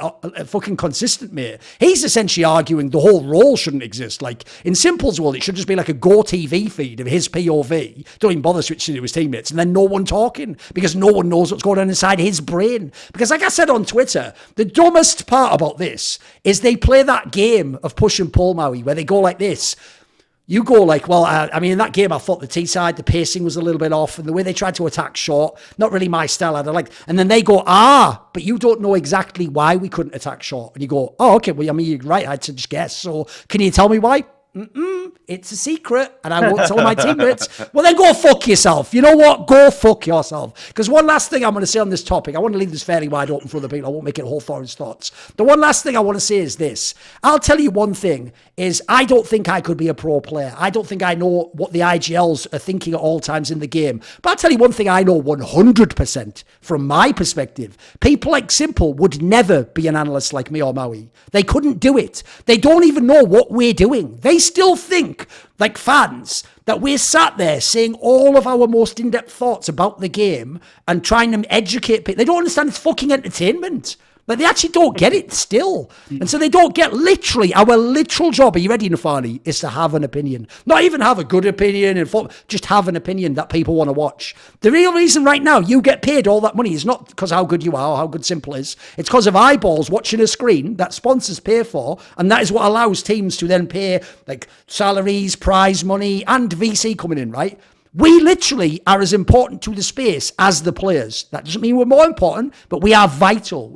fucking consistent, mate. He's essentially arguing the whole role shouldn't exist. Like, in Simple's world, it should just be like a Go TV feed of his POV. Don't even bother switching to his teammates. And then no one talking because no one knows what's going on inside his brain. Because like I said on Twitter, the dumbest part about this is they play that game of push and pull, Maui, where they go like this. You go like, well, I mean, in that game, I thought the T side, the pacing was a little bit off, and the way they tried to attack short, not really my style. I'd like, and then they go, but you don't know exactly why we couldn't attack short. And you go, oh, okay, well, I mean, you're right. I had to just guess. So can you tell me why? It's a secret and I won't tell my teammates. Well, then go fuck yourself. You know what? Go fuck yourself. Because one last thing I'm going to say on this topic, I want to leave this fairly wide open for other people. I won't make it all Thorin's thoughts. The one last thing I want to say is this. I'll tell you one thing is I don't think I could be a pro player. I don't think I know what the IGLs are thinking at all times in the game. But I'll tell you one thing I know 100% from my perspective. People like Simple would never be an analyst like me or Maui. They couldn't do it. They don't even know what we're doing. They still think, like fans, that we're sat there saying all of our most in-depth thoughts about the game and trying to educate people. They don't understand it's fucking entertainment. Like, they actually don't get it still. And so they don't get our literal job, are you ready, Nafany, is to have an opinion. Not even have a good opinion, just have an opinion that people want to watch. The real reason right now you get paid all that money is not because how good you are or how good Simple is. It's because of eyeballs watching a screen that sponsors pay for, and that is what allows teams to then pay, like, salaries, prize money, and VC coming in, right? We literally are as important to the space as the players. That doesn't mean we're more important, but we are vital.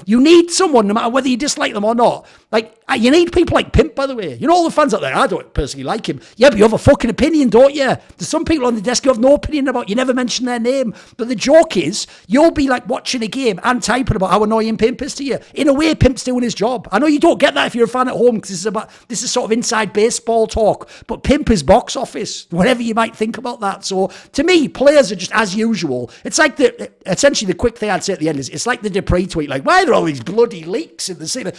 You need someone, no matter whether you dislike them or not. Like, you need people like Pimp, by the way. You know all the fans out there, I don't personally like him. Yeah, but you have a fucking opinion, don't you? There's some people on the desk you have no opinion about. You never mention their name. But the joke is, you'll be like watching a game and typing about how annoying Pimp is to you. In a way, Pimp's doing his job. I know you don't get that if you're a fan at home, because this is sort of inside baseball talk. But Pimp is box office, whatever you might think about that. So to me, players are just as usual. It's like essentially the quick thing I'd say at the end is, it's like the Dupree tweet, like, why are there all these bloody leaks in the city?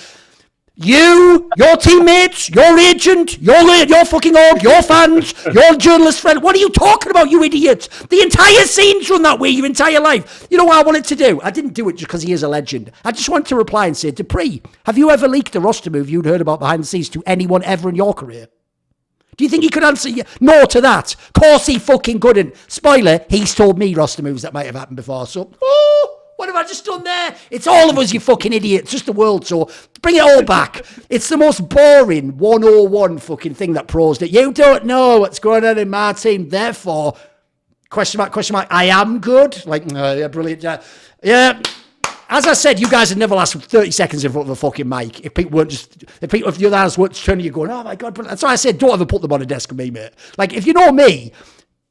You, your teammates, your agent, your fucking org, your fans, your journalist friend. What are you talking about, you idiot? The entire scene's run that way your entire life. You know what I wanted to do? I didn't do it just because he is a legend. I just wanted to reply and say, Dupree, have you ever leaked a roster move you'd heard about behind the scenes to anyone ever in your career? Do you think he could answer no to that? Of course he fucking couldn't. Spoiler, he's told me roster moves that might have happened before. So, what have I just done there? It's all of us, you fucking idiot. It's just the world, so bring it all back. It's the most boring 101 fucking thing that pros do. You don't know what's going on in my team, therefore, question mark, I am good. Like, yeah, brilliant. Yeah, As I said, you guys would never last 30 seconds in front of a fucking mic if people weren't just, if the other hands weren't turning you going, oh my God. That's why I said, don't ever put them on a desk with me, mate. Like, if you know me,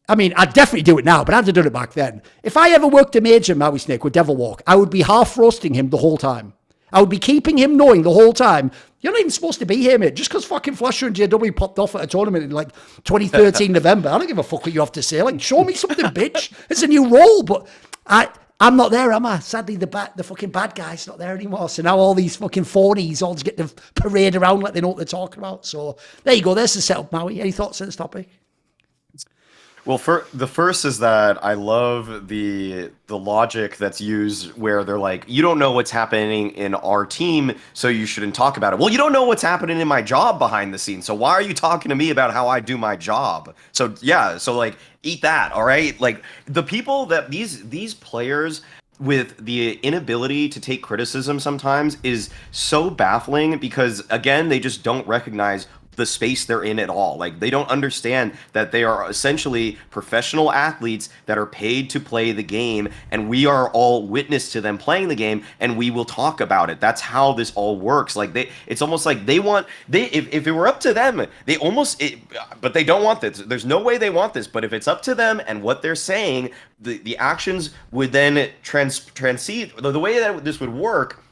I mean, I'd definitely do it now, but I'd have done it back then. If I ever worked a major Mauisnake with Devil Walk, I would be half roasting him the whole time. I would be keeping him knowing the whole time, you're not even supposed to be here, mate. Just because fucking Flasher and JW popped off at a tournament in like 2013 November, I don't give a fuck what you have to say. Like, show me something, bitch. It's a new role, but I'm not there, am I? Sadly, the fucking bad guy's not there anymore. So now all these fucking phonies all just get to parade around like they know what they're talking about. So there you go. There's the setup, Maui. Any thoughts on this topic? Well, the first is that I love the logic that's used where they're like, you don't know what's happening in our team, so you shouldn't talk about it. Well, you don't know what's happening in my job behind the scenes, so why are you talking to me about how I do my job? So yeah, so like, eat that, all right? Like, the people that these players with the inability to take criticism sometimes is so baffling because, again, they just don't recognize the space they're in at all. Like, they don't understand that they are essentially professional athletes that are paid to play the game, and we are all witness to them playing the game, and we will talk about it. That's how this all works. Like, it's almost like if it were up to them, but they don't want this. There's no way they want this, but if it's up to them and what they're saying, the actions would then transcend. The way that this would work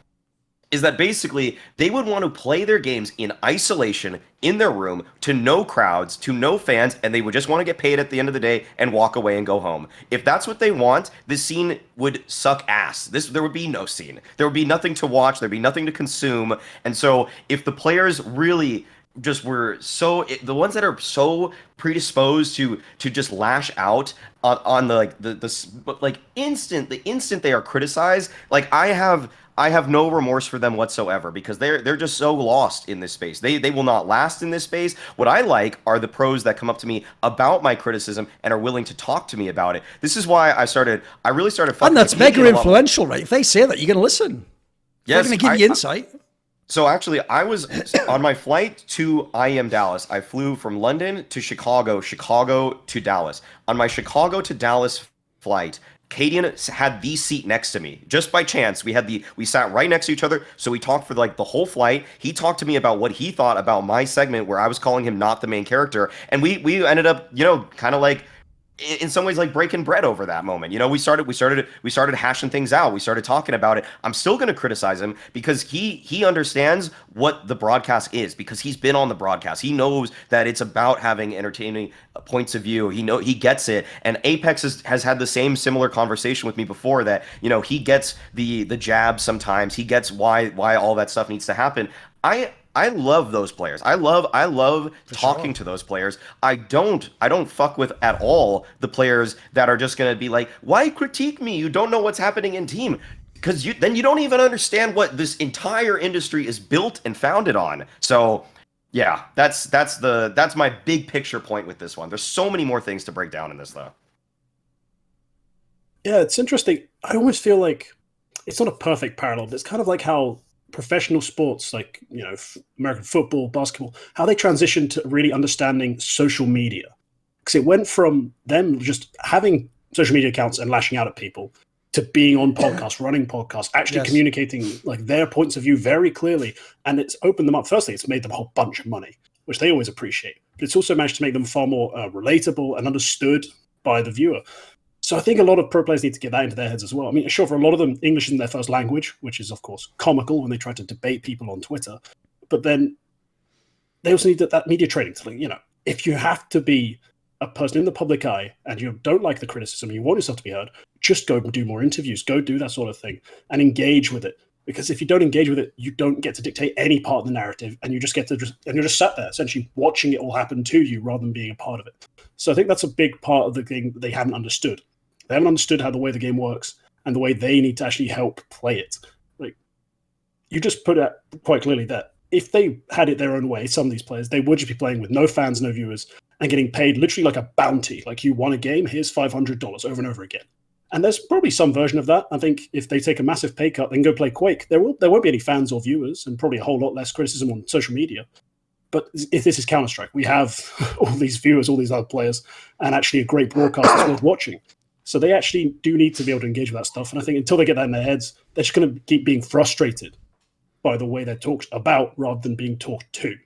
is that basically they would want to play their games in isolation in their room to no crowds, to no fans, and they would just want to get paid at the end of the day and walk away and go home. If that's what they want, the scene would suck ass. There would be no scene. There would be nothing to watch. There'd be nothing to consume. And so if the players really just were the ones that are so predisposed to just lash out on the instant they are criticized, like I have no remorse for them whatsoever because they're just so lost in this space. They will not last in this space. What I like are the pros that come up to me about my criticism and are willing to talk to me about it. This is why I really started fucking. And that's mega influential, right? If they say that, you're going to listen. Yes, they're going to give you insight. So actually, I was on my flight to IEM Dallas. I flew from London to Chicago to Dallas. On my Chicago to Dallas flight, Cadian had the seat next to me. Just by chance, we sat right next to each other, so we talked for like the whole flight. He talked to me about what he thought about my segment where I was calling him not the main character, and we ended up, kind of like in some ways like breaking bread over that moment. We started hashing things out. We started talking about it. I'm still going to criticize him because he understands what the broadcast is because he's been on the broadcast. He knows that it's about having entertaining points of view. He gets it. And Apex has had the similar conversation with me before that, he gets the jab sometimes. He gets why all that stuff needs to happen. I love those players. I love talking to those players. I don't fuck with at all the players that are just gonna be like, why critique me? You don't know what's happening in team. Because then you don't even understand what this entire industry is built and founded on. So yeah, that's my big picture point with this one. There's so many more things to break down in this though. Yeah, it's interesting. I almost feel like it's not a perfect parallel, but it's kind of like how professional sports like American football, basketball, how they transitioned to really understanding social media, because it went from them just having social media accounts and lashing out at people to being on podcasts, running podcasts, actually communicating like their points of view very clearly, and it's opened them up. Firstly, it's made them a whole bunch of money, which they always appreciate, but it's also managed to make them far more relatable and understood by the viewer. So I think a lot of pro players need to get that into their heads as well. I mean, sure, for a lot of them, English isn't their first language, which is, of course, comical when they try to debate people on Twitter. But then they also need that media training to, if you have to be a person in the public eye and you don't like the criticism, you want yourself to be heard, just go do more interviews, go do that sort of thing and engage with it. Because if you don't engage with it, you don't get to dictate any part of the narrative, and you just get to and you're just sat there essentially watching it all happen to you rather than being a part of it. So I think that's a big part of the thing that they haven't understood. They haven't understood how the way the game works and the way they need to actually help play it. Like, you just put it quite clearly that if they had it their own way, some of these players, they would just be playing with no fans, no viewers, and getting paid literally like a bounty. Like, you won a game, here's $500 over and over again. And there's probably some version of that. I think if they take a massive pay cut and go play Quake, there won't be any fans or viewers, and probably a whole lot less criticism on social media. But if this is Counter-Strike, we have all these viewers, all these other players, and actually a great broadcast that's worth watching. So they actually do need to be able to engage with that stuff. And I think until they get that in their heads, they're just going to keep being frustrated by the way they're talked about rather than being talked to.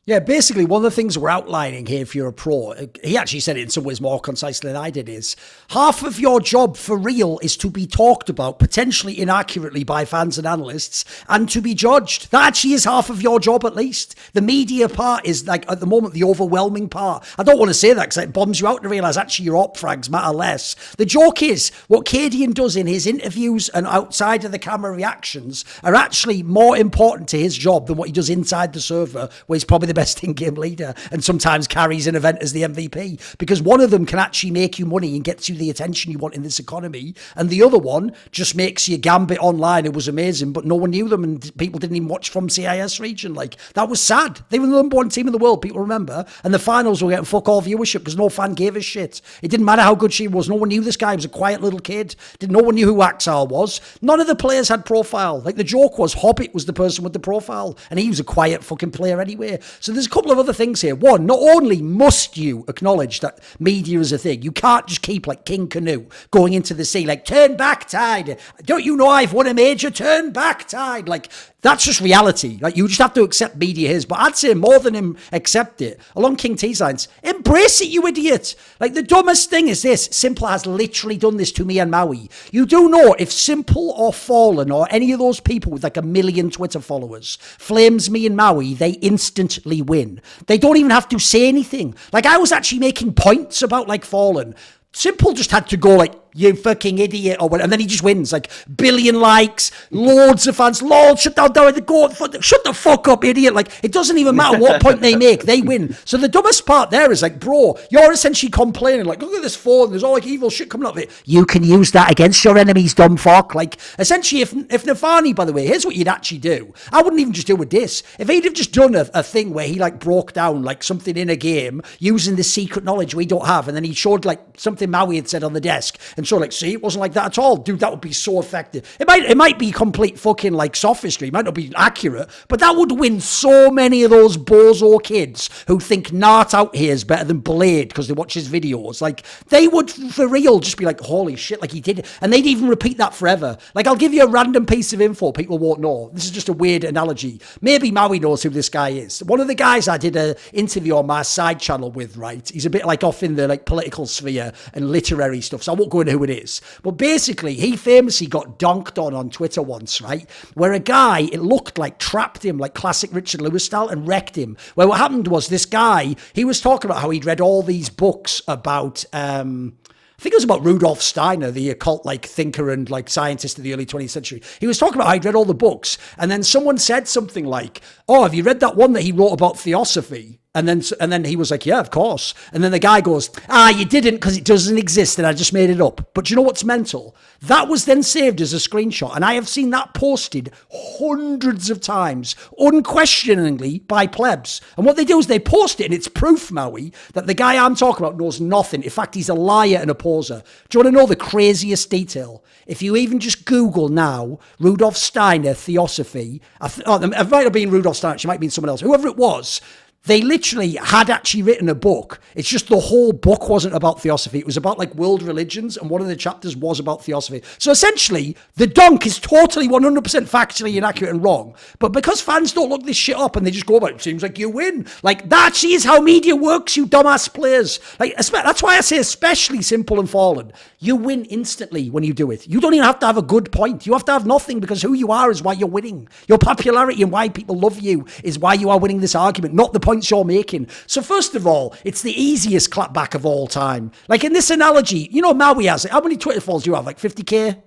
Yeah, basically, one of the things we're outlining here, if you're a pro, he actually said it in some ways more concisely than I did, is half of your job for real is to be talked about, potentially inaccurately by fans and analysts, and to be judged. That actually is half of your job, at least. The media part is, like, at the moment, the overwhelming part. I don't want to say that because it bombs you out to realise actually your op frags matter less. The joke is, what Cadian does in his interviews and outside of the camera reactions are actually more important to his job than what he does inside the server, where he's probably the best in-game leader and sometimes carries an event as the MVP, because one of them can actually make you money and gets you the attention you want in this economy, and the other one just makes you Gambit online. It was amazing, but no one knew them and people didn't even watch from CIS region. Like, that was sad. They were the number one team in the world, people remember, and the finals were getting fuck all viewership because no fan gave a shit. It didn't matter how good she was. No one knew this guy. He was a quiet little kid. No one knew who Axel was. None of the players had profile. Like, the joke was Hobbit was the person with the profile and he was a quiet fucking player anyway. So there's a couple of other things here. One, not only must you acknowledge that media is a thing, you can't just keep like King Canoe going into the sea like, turn back tide. Don't you know I've won a major? Turn back tide. Like, that's just reality. Like, you just have to accept media is. But I'd say more than him accept it, along KingT's lines, embrace it, you idiot. Like, the dumbest thing is this. Simple has literally done this to me and Maui. You do know if Simple or Fallen or any of those people with like 1 million Twitter followers flames me and Maui, they instantly win. They don't even have to say anything. Like, I was actually making points about like Fallen. Simple just had to go like, you fucking idiot, or whatever, and then he just wins, like, billion likes, loads of fans, Lord, shut down the goat, shut the fuck up, idiot. Like, it doesn't even matter what point they make, they win. So the dumbest part there is like, bro, you're essentially complaining, like, look at this phone, there's all like evil shit coming up of it. You can use that against your enemies, dumb fuck. Like, essentially, if Nafany, by the way, here's what you'd actually do. I wouldn't even just do with this. If he'd have just done a thing where he like broke down like something in a game using the secret knowledge we don't have, and then he showed like something Maui had said on the desk, and so like, see, it wasn't like that at all. Dude, that would be so effective. It might be complete fucking like sophistry. It might not be accurate, but that would win so many of those bozo kids who think Nart out here is better than Blade because they watch his videos. Like, they would for real just be like, holy shit, like he did it. And they'd even repeat that forever. Like, I'll give you a random piece of info people won't know. This is just a weird analogy. Maybe Maui knows who this guy is. One of the guys I did an interview on my side channel with, right? He's a bit like off in the like political sphere and literary stuff, so I won't go into who it is. But basically, he famously got donked on Twitter once, right? Where a guy, it looked like, trapped him like classic Richard Lewis style and wrecked him. Where what happened was this guy, he was talking about how he'd read all these books about, I think it was about Rudolf Steiner, the occult like thinker and like scientist of the early 20th century. He was talking about how he'd read all the books, and then someone said something like, oh, have you read that one that he wrote about theosophy? And then he was like, yeah, of course. And then the guy goes, you didn't because it doesn't exist and I just made it up. But you know what's mental? That was then saved as a screenshot. And I have seen that posted hundreds of times, unquestioningly, by plebs. And what they do is they post it, and it's proof, Maui, that the guy I'm talking about knows nothing. In fact, he's a liar and a poser. Do you want to know the craziest detail? If you even just Google now, Rudolf Steiner, theosophy, it might have been Rudolf Steiner, it might have been someone else, whoever it was, they literally had actually written a book. It's just the whole book wasn't about theosophy. It was about like world religions, and one of the chapters was about theosophy. So essentially, the dunk is totally 100% factually inaccurate and wrong. But because fans don't look this shit up and they just go about it, seems like you win. Like, that actually is how media works, you dumbass players. Like, that's why I say especially Simple and Fallen. You win instantly when you do it. You don't even have to have a good point. You have to have nothing, because who you are is why you're winning. Your popularity and why people love you is why you are winning this argument, not the points you're making. So first of all, it's the easiest clapback of all time. Like, in this analogy, you know, Maui has it. How many Twitter followers do you have? Like 50k?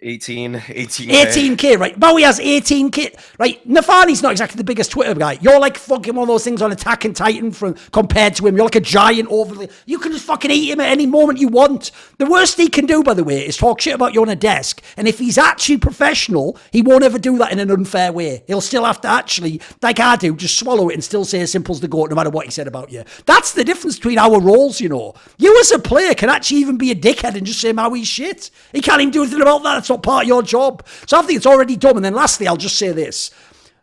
18k, right? Maui has 18k, right? Nafany's not exactly the biggest Twitter guy. You're like fucking one of those things on Attack on Titan compared to him. You're like a giant overly. You can just fucking eat him at any moment you want. The worst he can do, by the way, is talk shit about you on a desk. And if he's actually professional, he won't ever do that in an unfair way. He'll still have to actually, like I do, just swallow it and still say Simple's the GOAT no matter what he said about you. That's the difference between our roles, you know. You as a player can actually even be a dickhead and just say Maui's shit. He can't even do anything about that. It's not part of your job. So I think it's already dumb. And then lastly, I'll just say this.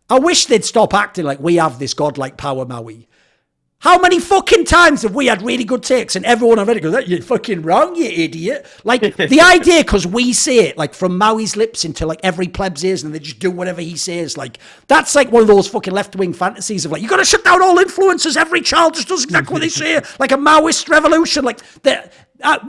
I wish they'd stop acting like we have this godlike power, Maui. How many fucking times have we had really good takes and everyone already goes, you're fucking wrong, you idiot. Like, the idea, because we say it, like, from Maui's lips into, like, every pleb's ears and they just do whatever he says, like, that's, like, one of those fucking left-wing fantasies of, like, you got to shut down all influencers, every child just does exactly what they say, like a Maoist revolution, like,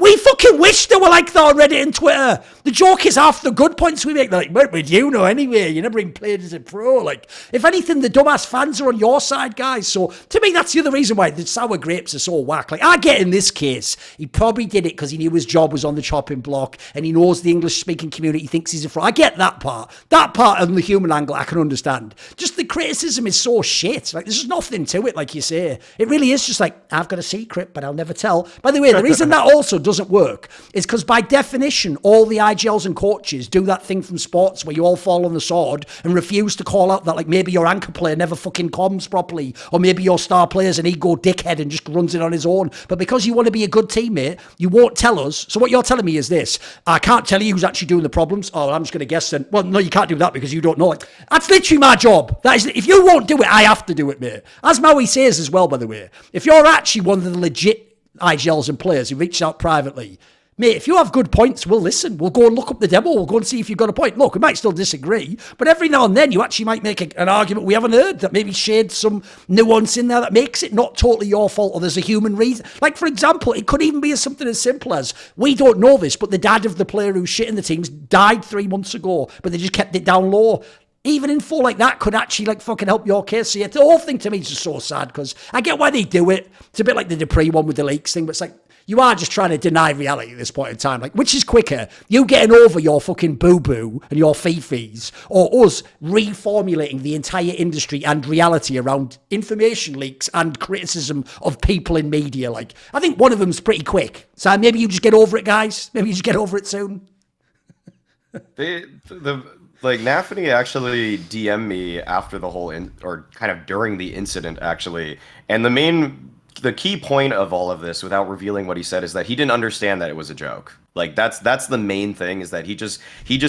we fucking wish they were like that on Reddit and Twitter. The joke is half the good points we make. They're like, what would you know anyway? You never even played as a pro. Like, if anything, the dumbass fans are on your side, guys. So, to me, that's the other reason why the sour grapes are so whack. Like, I get in this case, he probably did it because he knew his job was on the chopping block and he knows the English-speaking community thinks he's a fraud. I get that part. That part on the human angle, I can understand. Just the criticism is so shit. Like, there's just nothing to it, like you say. It really is just like, I've got a secret, but I'll never tell. By the way, the reason that also doesn't work is because by definition all the IGLs and coaches do that thing from sports where you all fall on the sword and refuse to call out that, like, maybe your anchor player never fucking comms properly, or maybe your star player's an ego dickhead and just runs it on his own, but because you want to be a good teammate you won't tell us. So what you're telling me is this: I can't tell you who's actually doing the problems. Oh, I'm just going to guess then. Well, no, you can't do that because you don't know. Like, that's literally my job. That is, if you won't do it, I have to do it, mate. As Maui says as well, by the way, if you're actually one of the legit IGLs and players who reach out privately, mate, if you have good points, we'll listen. We'll go and look up the demo. We'll go and see if you've got a point. Look, we might still disagree, but every now and then you actually might make an argument we haven't heard that maybe shades some nuance in there that makes it not totally your fault or there's a human reason. Like, for example, it could even be something as simple as, we don't know this, but the dad of the player who's shit in the teams died 3 months ago, but they just kept it down low. Even info like that could actually, like, fucking help your case. So yeah, the whole thing to me is just so sad because I get why they do it. It's a bit like the Dupree one with the leaks thing, but it's like, you are just trying to deny reality at this point in time. Like, which is quicker? You getting over your fucking boo-boo and your fifis, or us reformulating the entire industry and reality around information leaks and criticism of people in media? Like, I think one of them's pretty quick. So maybe you just get over it, guys. Maybe you just get over it soon. Like, Nafany actually DM'd me after the whole, or kind of during the incident, actually. And the key point of all of this, without revealing what he said, is that he didn't understand that it was a joke. Like, that's the main thing, is that he just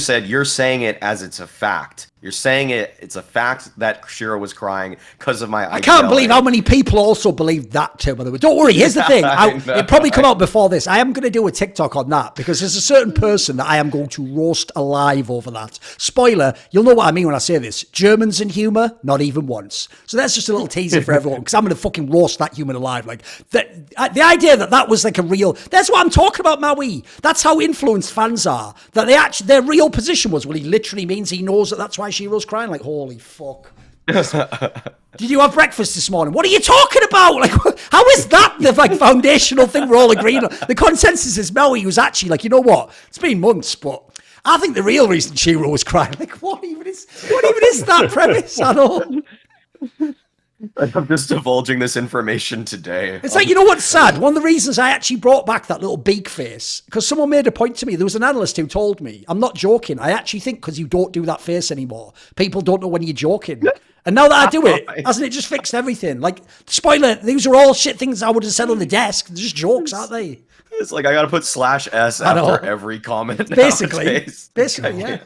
said, you're saying it as it's a fact. You're saying it's a fact that Shiro was crying because of my IGL. I can't believe how many people also believe that too, by the way. Don't worry, here's the thing. It'll probably come out before this. I am going to do a TikTok on that because there's a certain person that I am going to roast alive over that. Spoiler, you'll know what I mean when I say this. Germans and humour, not even once. So that's just a little teaser for everyone because I'm going to fucking roast that human alive. Like, the idea that was like a real... That's what I'm talking about, Maui. That's how influenced fans are. That their real position was, well, he literally means he knows that's why Shiro's crying. Like, holy fuck. Did you have breakfast this morning? What are you talking about? Like, how is that the, like, foundational thing we're all agreeing on? The consensus is Maui was actually like, you know what? It's been months, but I think the real reason Shiro was crying. Like, what even is that premise at all? I'm just divulging this information today. It's like, you know what's sad? One of the reasons I actually brought back that little beak face, because someone made a point to me. There was an analyst who told me, I'm not joking, I actually think because you don't do that face anymore, people don't know when you're joking. And now that I do it, hasn't it just fixed everything? Like, spoiler, these are all shit things I would have said on the desk. They're just jokes, aren't they? It's like I got to put /S after every comment. Basically, yeah.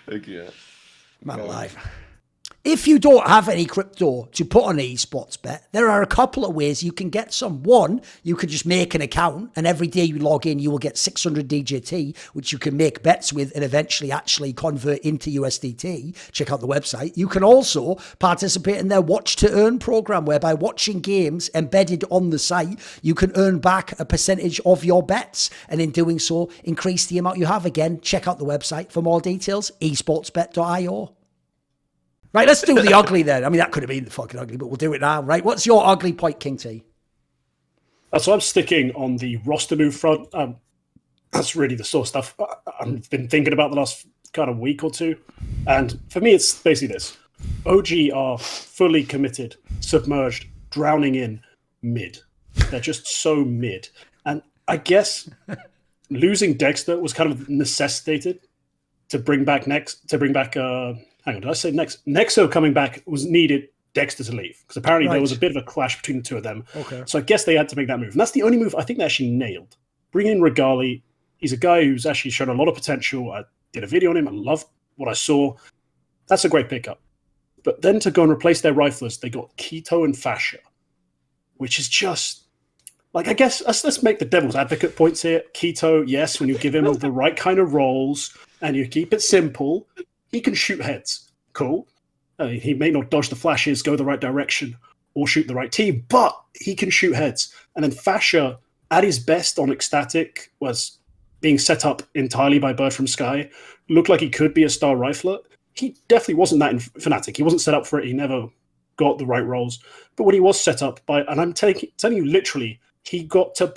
Okay. Man alive. If you don't have any crypto to put on esports bet, there are a couple of ways you can get some. One, you could just make an account and every day you log in, you will get 600 DJT, which you can make bets with and eventually actually convert into USDT. Check out the website. You can also participate in their Watch to Earn program, whereby watching games embedded on the site, you can earn back a percentage of your bets. And in doing so, increase the amount you have. Again, check out the website for more details, esportsbet.io. Right, let's do the ugly then. I mean, that could have been the fucking ugly, but we'll do it now, right? What's your ugly point, KingT? So I'm sticking on the roster move front. That's really the sort of stuff I've been thinking about the last kind of week or two. And for me, it's basically this. OG are fully committed, submerged, drowning in mid. They're just so mid. And I guess losing Dexter was kind of necessitated to bring back hang on, did I say Nexo coming back was needed Dexter to leave? Because apparently there was a bit of a clash between the two of them. Okay. So I guess they had to make that move. And that's the only move I think they actually nailed. Bringing in Regali, he's a guy who's actually shown a lot of potential. I did a video on him. I love what I saw. That's a great pickup. But then to go and replace their riflers, they got Keto and Fascia. which is just like, I guess let's make the devil's advocate points here. Keto, yes, when you give him the right kind of roles and you keep it simple, he can shoot heads. Cool. He may not dodge the flashes, go the right direction, or shoot the right team, but he can shoot heads. And then Fasher, at his best on Ecstatic, was being set up entirely by Bird from Sky, looked like he could be a star rifler. He definitely wasn't that in Fnatic. He wasn't set up for it. He never got the right roles. But when he was set up by, and I'm telling you literally, he got to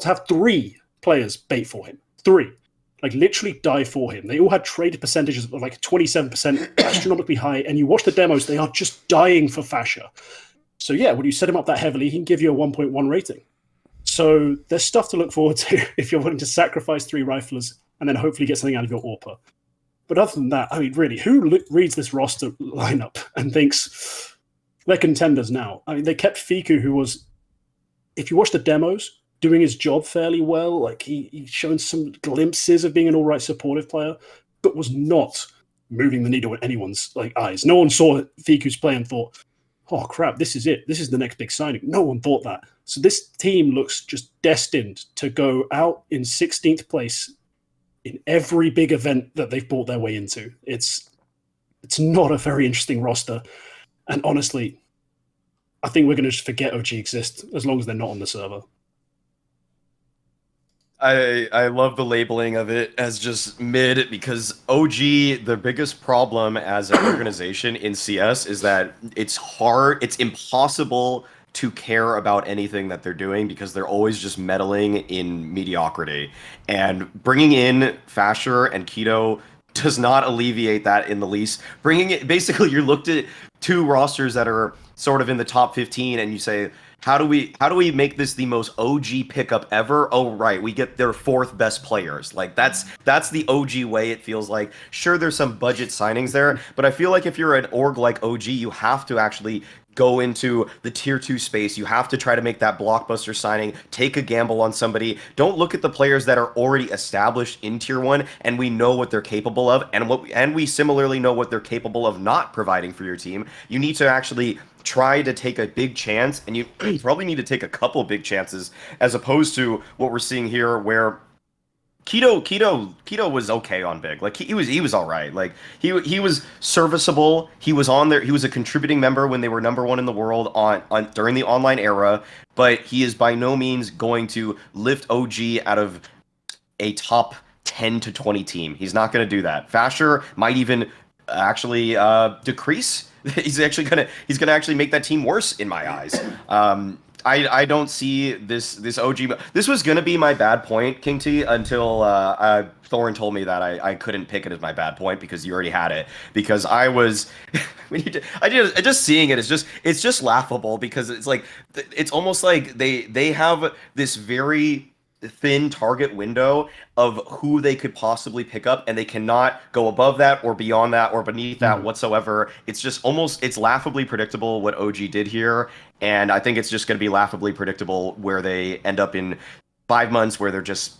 have 3 players bait for him. 3. Like, literally die for him. They all had traded percentages of like 27%, astronomically high, and you watch the demos, they are just dying for Fasher. So yeah, when you set him up that heavily, he can give you a 1.1 rating. So there's stuff to look forward to if you're willing to sacrifice 3 riflers and then hopefully get something out of your AWPer. But other than that, I mean, really, who reads this roster lineup and thinks they're contenders now? I mean, they kept Fiku, who was, if you watch the demos, doing his job fairly well. Like, he's shown some glimpses of being an all right supportive player, but was not moving the needle in anyone's eyes. No one saw Fiku's play and thought, oh crap, this is it. This is the next big signing. No one thought that. So this team looks just destined to go out in 16th place in every big event that they've bought their way into. It's not a very interesting roster. And honestly, I think we're going to just forget OG exists as long as they're not on the server. I love the labeling of it as just mid, because OG, the biggest problem as an organization in CS is that it's impossible to care about anything that they're doing because they're always just meddling in mediocrity. And bringing in Fasher and Keto does not alleviate that in the least. Basically, you looked at 2 rosters that are sort of in the top 15 and you say, how do we make this the most OG pickup ever? Oh, right, we get their 4th best players. Like, that's the OG way, it feels like. Sure, there's some budget signings there, but I feel like if you're an org like OG, you have to actually go into the tier 2 space. You have to try to make that blockbuster signing, take a gamble on somebody. Don't look at the players that are already established in tier 1 and we know what they're capable of, and we similarly know what they're capable of not providing for your team. You need to actually try to take a big chance, and you probably need to take a couple big chances, as opposed to what we're seeing here where Keto was okay on big. Like, he was all right. Like, he was serviceable. He was on there. He was a contributing member when they were #1 in the world on during the online era, but he is by no means going to lift OG out of a top 10 to 20 team. He's not going to do that. Fasher might even actually decrease. He's gonna actually make that team worse in my eyes. I don't see this OG. This was gonna be my bad point, KingT, until Thorin told me that I couldn't pick it as my bad point because you already had it. Because I was, just seeing it is just laughable, because it's like, it's almost like they have this very thin target window of who they could possibly pick up, and they cannot go above that or beyond that or beneath that whatsoever. It's just it's laughably predictable what OG did here, and I think it's just going to be laughably predictable where they end up in 5 months where they're just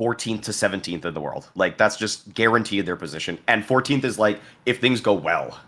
14th to 17th in the world. Like, that's just guaranteed their position, and 14th is like if things go well.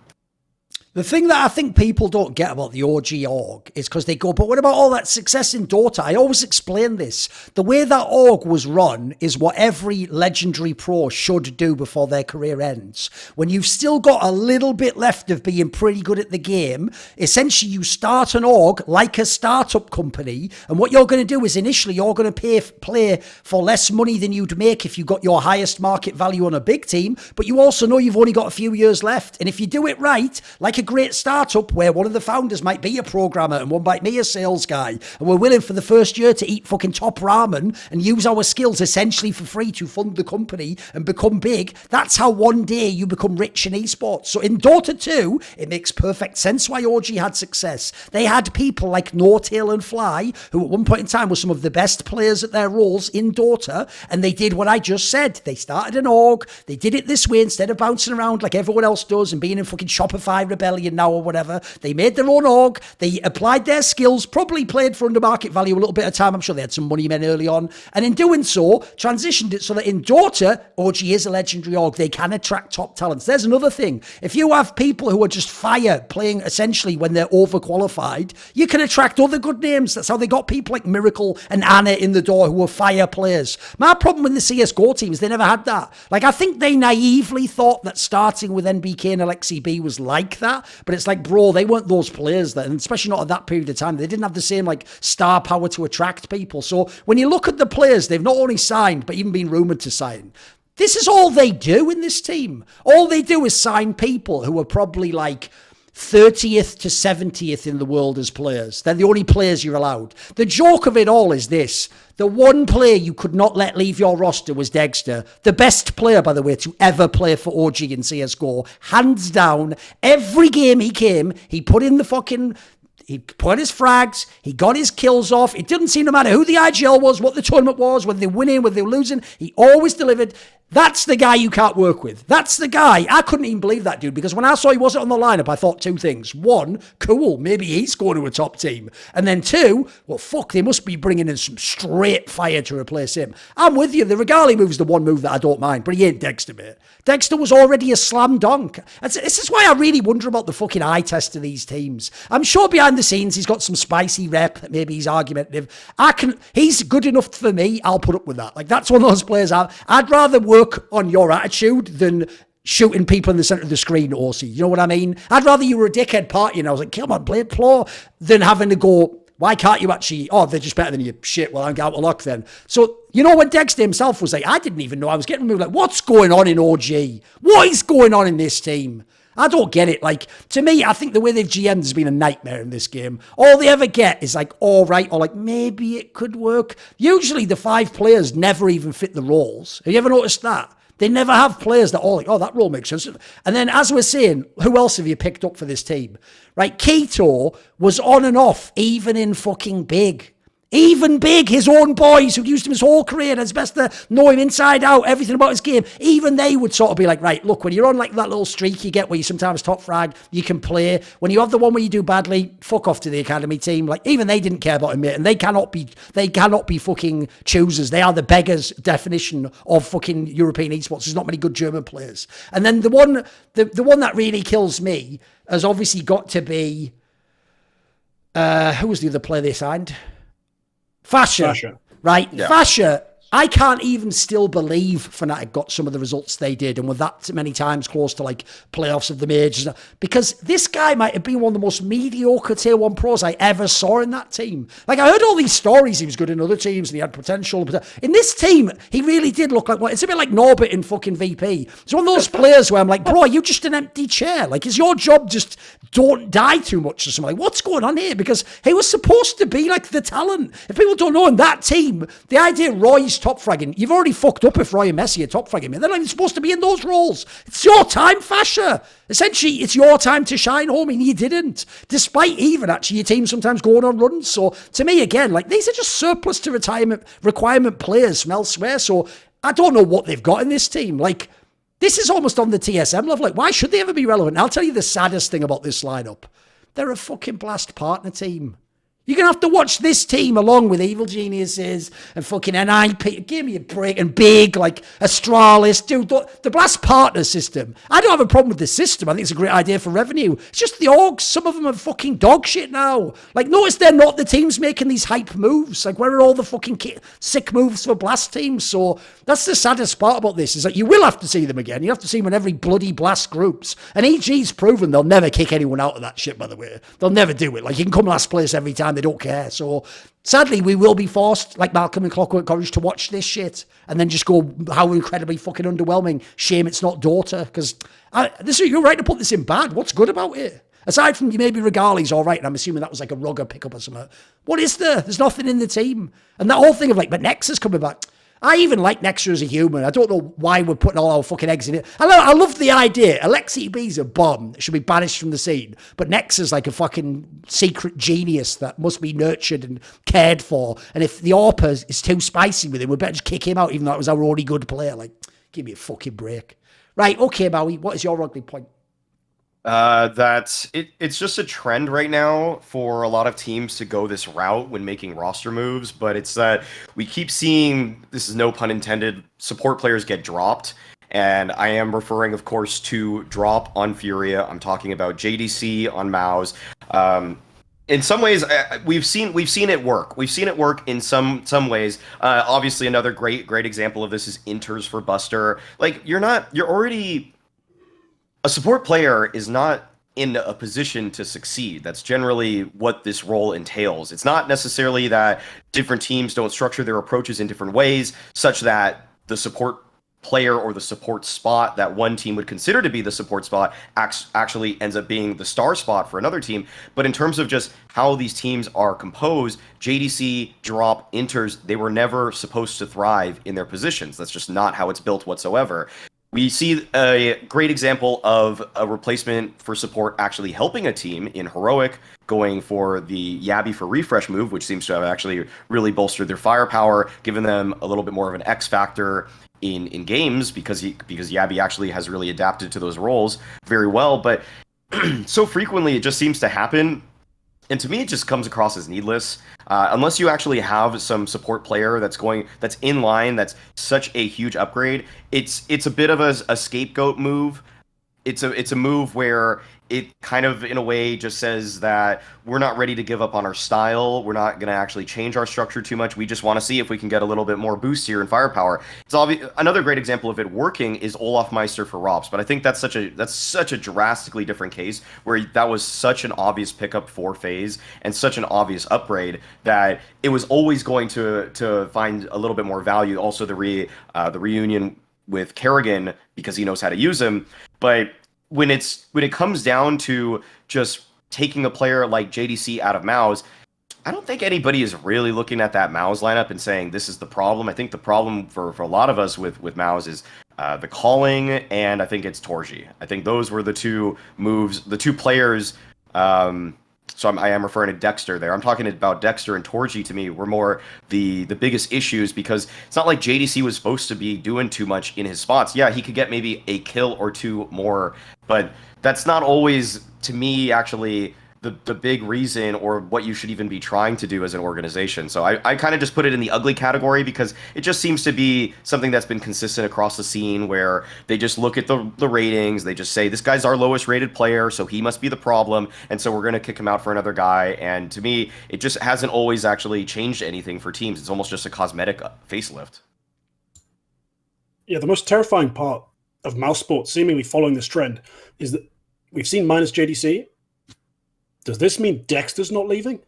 The thing that I think people don't get about the OG org is because they go, but what about all that success in Dota? I always explain this. The way that org was run is what every legendary pro should do before their career ends. When you've still got a little bit left of being pretty good at the game, essentially you start an org like a startup company, and what you're going to do is initially you're going to play for less money than you'd make if you got your highest market value on a big team, but you also know you've only got a few years left. And if you do it right, like a great startup where one of the founders might be a programmer and one might be a sales guy, and we're willing for the first year to eat fucking top ramen and use our skills essentially for free to fund the company and become big, that's how one day you become rich in esports. So in Dota 2, it makes perfect sense why OG had success. They had people like Nortail and Fly, who at one point in time were some of the best players at their roles in Dota, and they did what I just said. They started an org, they did it this way instead of bouncing around like everyone else does and being in fucking Shopify Rebel million now or whatever. They made their own org. They applied their skills, probably played for under market value a little bit of time. I'm sure they had some money men early on. And in doing so, transitioned it so that in Dota, OG is a legendary org. They can attract top talents. There's another thing. If you have people who are just fire playing essentially when they're overqualified, you can attract other good names. That's how they got people like Miracle and Anna in the door who were fire players. My problem with the CSGO team is they never had that. Like, I think they naively thought that starting with NBK and Aleksib was like that, but it's like, bro, they weren't those players then, and especially not at that period of time. They didn't have the same like star power to attract people. So when you look at the players they've not only signed, but even been rumoured to sign, this is all they do in this team. All they do is sign people who are probably like 30th to 70th in the world as players. They're the only players you're allowed. The joke of it all is this. The one player you could not let leave your roster was Dexter. The best player, by the way, to ever play for OG in CSGO. Hands down. Every game he came, he put in the fucking... He put his frags, he got his kills off. It didn't seem to matter who the IGL was, what the tournament was, whether they were winning, whether they were losing. He always delivered. That's the guy you can't work with. That's the guy. I couldn't even believe that dude, because when I saw he wasn't on the lineup, I thought two things. One, cool, maybe he's going to a top team. And then two, well, fuck, they must be bringing in some straight fire to replace him. I'm with you. The Regali move's the one move that I don't mind, but he ain't Dexter, mate. Dexter was already a slam dunk. This is why I really wonder about the fucking eye test of these teams. I'm sure behind the scenes he's got some spicy rep, maybe he's argumentative. He's good enough for me, I'll put up with that. Like, that's one of those players I'd rather work on your attitude than shooting people in the centre of the screen, Orsi. You know what I mean? I'd rather you were a dickhead party and I was like, come on, play it floor, than having to go, why can't you actually, oh, they're just better than you. Shit, well, I'm out of luck then. So, you know, when Dexter himself was like, I didn't even know I was getting moved, like, what's going on in OG? What is going on in this team? I don't get it. Like, to me, I think the way they've GM'd has been a nightmare in this game. All they ever get is like, all right, or like, maybe it could work. Usually the 5 players never even fit the roles. Have you ever noticed that? They never have players that all like, oh, that role makes sense. And then, as we're saying, who else have you picked up for this team? Right, Keto was on and off, even in fucking big. Even big, his own boys who'd used him his whole career and it's best to know him inside out, everything about his game. Even they would sort of be like, right, look, when you're on like that little streak you get where you sometimes top frag, you can play. When you have the one where you do badly, fuck off to the academy team. Like, even they didn't care about him, mate. And they cannot be fucking choosers. They are the beggars definition of fucking European esports. There's not many good German players. And then the one that really kills me has obviously got to be, who was the other player they signed? Fascia. Right? Yeah. Fascia, I can't even still believe Fnatic got some of the results they did and were that many times close to like playoffs of the majors, because this guy might have been one of the most mediocre tier 1 pros I ever saw in that team. Like, I heard all these stories, he was good in other teams and he had potential. In this team, he really did look like, well, it's a bit like Norbert in fucking VP. It's one of those players where I'm like, bro, are you just an empty chair? Like, is your job just don't die too much or something? Like, what's going on here? Because he was supposed to be like the talent. If people don't know, in that team, the idea Roy's top fragging, you've already fucked up if Roy and Messi are top fragging me. They're not even supposed to be in those roles. It's your time, Fascia. Essentially, it's your time to shine, homie, and you didn't. Despite even actually your team sometimes going on runs. So to me, again, like, these are just surplus to requirement players from elsewhere. So I don't know what they've got in this team. Like, this is almost on the TSM level. Like, why should they ever be relevant? And I'll tell you the saddest thing about this lineup. They're a fucking Blast partner team. You're going to have to watch this team along with Evil Geniuses and fucking NIP. Give me a break. And Big, like Astralis. Dude, the Blast partner system. I don't have a problem with the system. I think it's a great idea for revenue. It's just the orgs. Some of them are fucking dog shit now. Like, notice they're not the teams making these hype moves. Like, where are all the fucking sick moves for Blast teams? So that's the saddest part about this, is that you will have to see them again. You have to see them in every bloody Blast groups. And EG's proven they'll never kick anyone out of that shit, by the way. They'll never do it. Like, you can come last place every time. They don't care. So sadly, we will be forced, like Malcolm and Clockwork Courage, to watch this shit and then just go, how incredibly fucking underwhelming. Shame it's not Dota. Because you're right to put this in bad. What's good about it? Aside from maybe Regali's all right, and I'm assuming that was like a rugger pickup or something. What is there? There's nothing in the team. And that whole thing of like, but Nexus coming back. I even like Nexus as a human. I don't know why we're putting all our fucking eggs in it. I love the idea. Aleksib's a bomb that should be banished from the scene. But Nexus is like a fucking secret genius that must be nurtured and cared for. And if the AWP is too spicy with him, we better just kick him out, even though it was our only good player. Like, give me a fucking break. Right, okay, Maui, what is your ugly point? It's just a trend right now for a lot of teams to go this route when making roster moves, but it's that we keep seeing, this is no pun intended, support players get dropped. And I am referring, of course, to drop on Furia. I'm talking about JDC on Maus. In some ways, we've seen it work. We've seen it work in some ways. Obviously, another great example of this is Inters for Buster. Like you're already a support player is not in a position to succeed. That's generally what this role entails. It's not necessarily that different teams don't structure their approaches in different ways, such that the support player or the support spot that one team would consider to be the support spot actually ends up being the star spot for another team. But in terms of just how these teams are composed, JDC, Drop, Inters, they were never supposed to thrive in their positions. That's just not how it's built whatsoever. We see a great example of a replacement for support actually helping a team in Heroic, going for the Yabby for refresh move, which seems to have actually really bolstered their firepower, given them a little bit more of an X factor in games, because Yabby actually has really adapted to those roles very well. But so frequently it just seems to happen. And to me, it just comes across as needless. Unless you actually have some support player that's in line, that's such a huge upgrade. It's a bit of a scapegoat move. It's a move where it kind of, in a way, just says that we're not ready to give up on our style. We're not going to actually change our structure too much. We just want to see if we can get a little bit more boost here in firepower. It's obvious. Another great example of it working is Olaf Meister for Rops, but I think that's such a drastically different case where that was such an obvious pickup for FaZe and such an obvious upgrade that it was always going to find a little bit more value. Also, the reunion with Kerrigan, because he knows how to use him, but when it comes down to just taking a player like JDC out of Maus, I don't think anybody is really looking at that Maus lineup and saying this is the problem. I think the problem for a lot of us with Maus is the calling, and I think it's Torji. I think those were the two moves, the two players. So I am referring to Dexter there. I'm talking about Dexter and Torji. To me, were more the biggest issues, because it's not like JDC was supposed to be doing too much in his spots. Yeah, he could get maybe a kill or two more, but that's not always, to me, actually the big reason or what you should even be trying to do as an organization. So I kind of just put it in the ugly category, because it just seems to be something that's been consistent across the scene, where they just look at the ratings, they just say, this guy's our lowest rated player, so he must be the problem, and so we're going to kick him out for another guy. And to me, it just hasn't always actually changed anything for teams. It's almost just a cosmetic facelift. Yeah, the most terrifying part of mouse sports seemingly following this trend is that we've seen minus JDC. Does this mean Dexter's not leaving?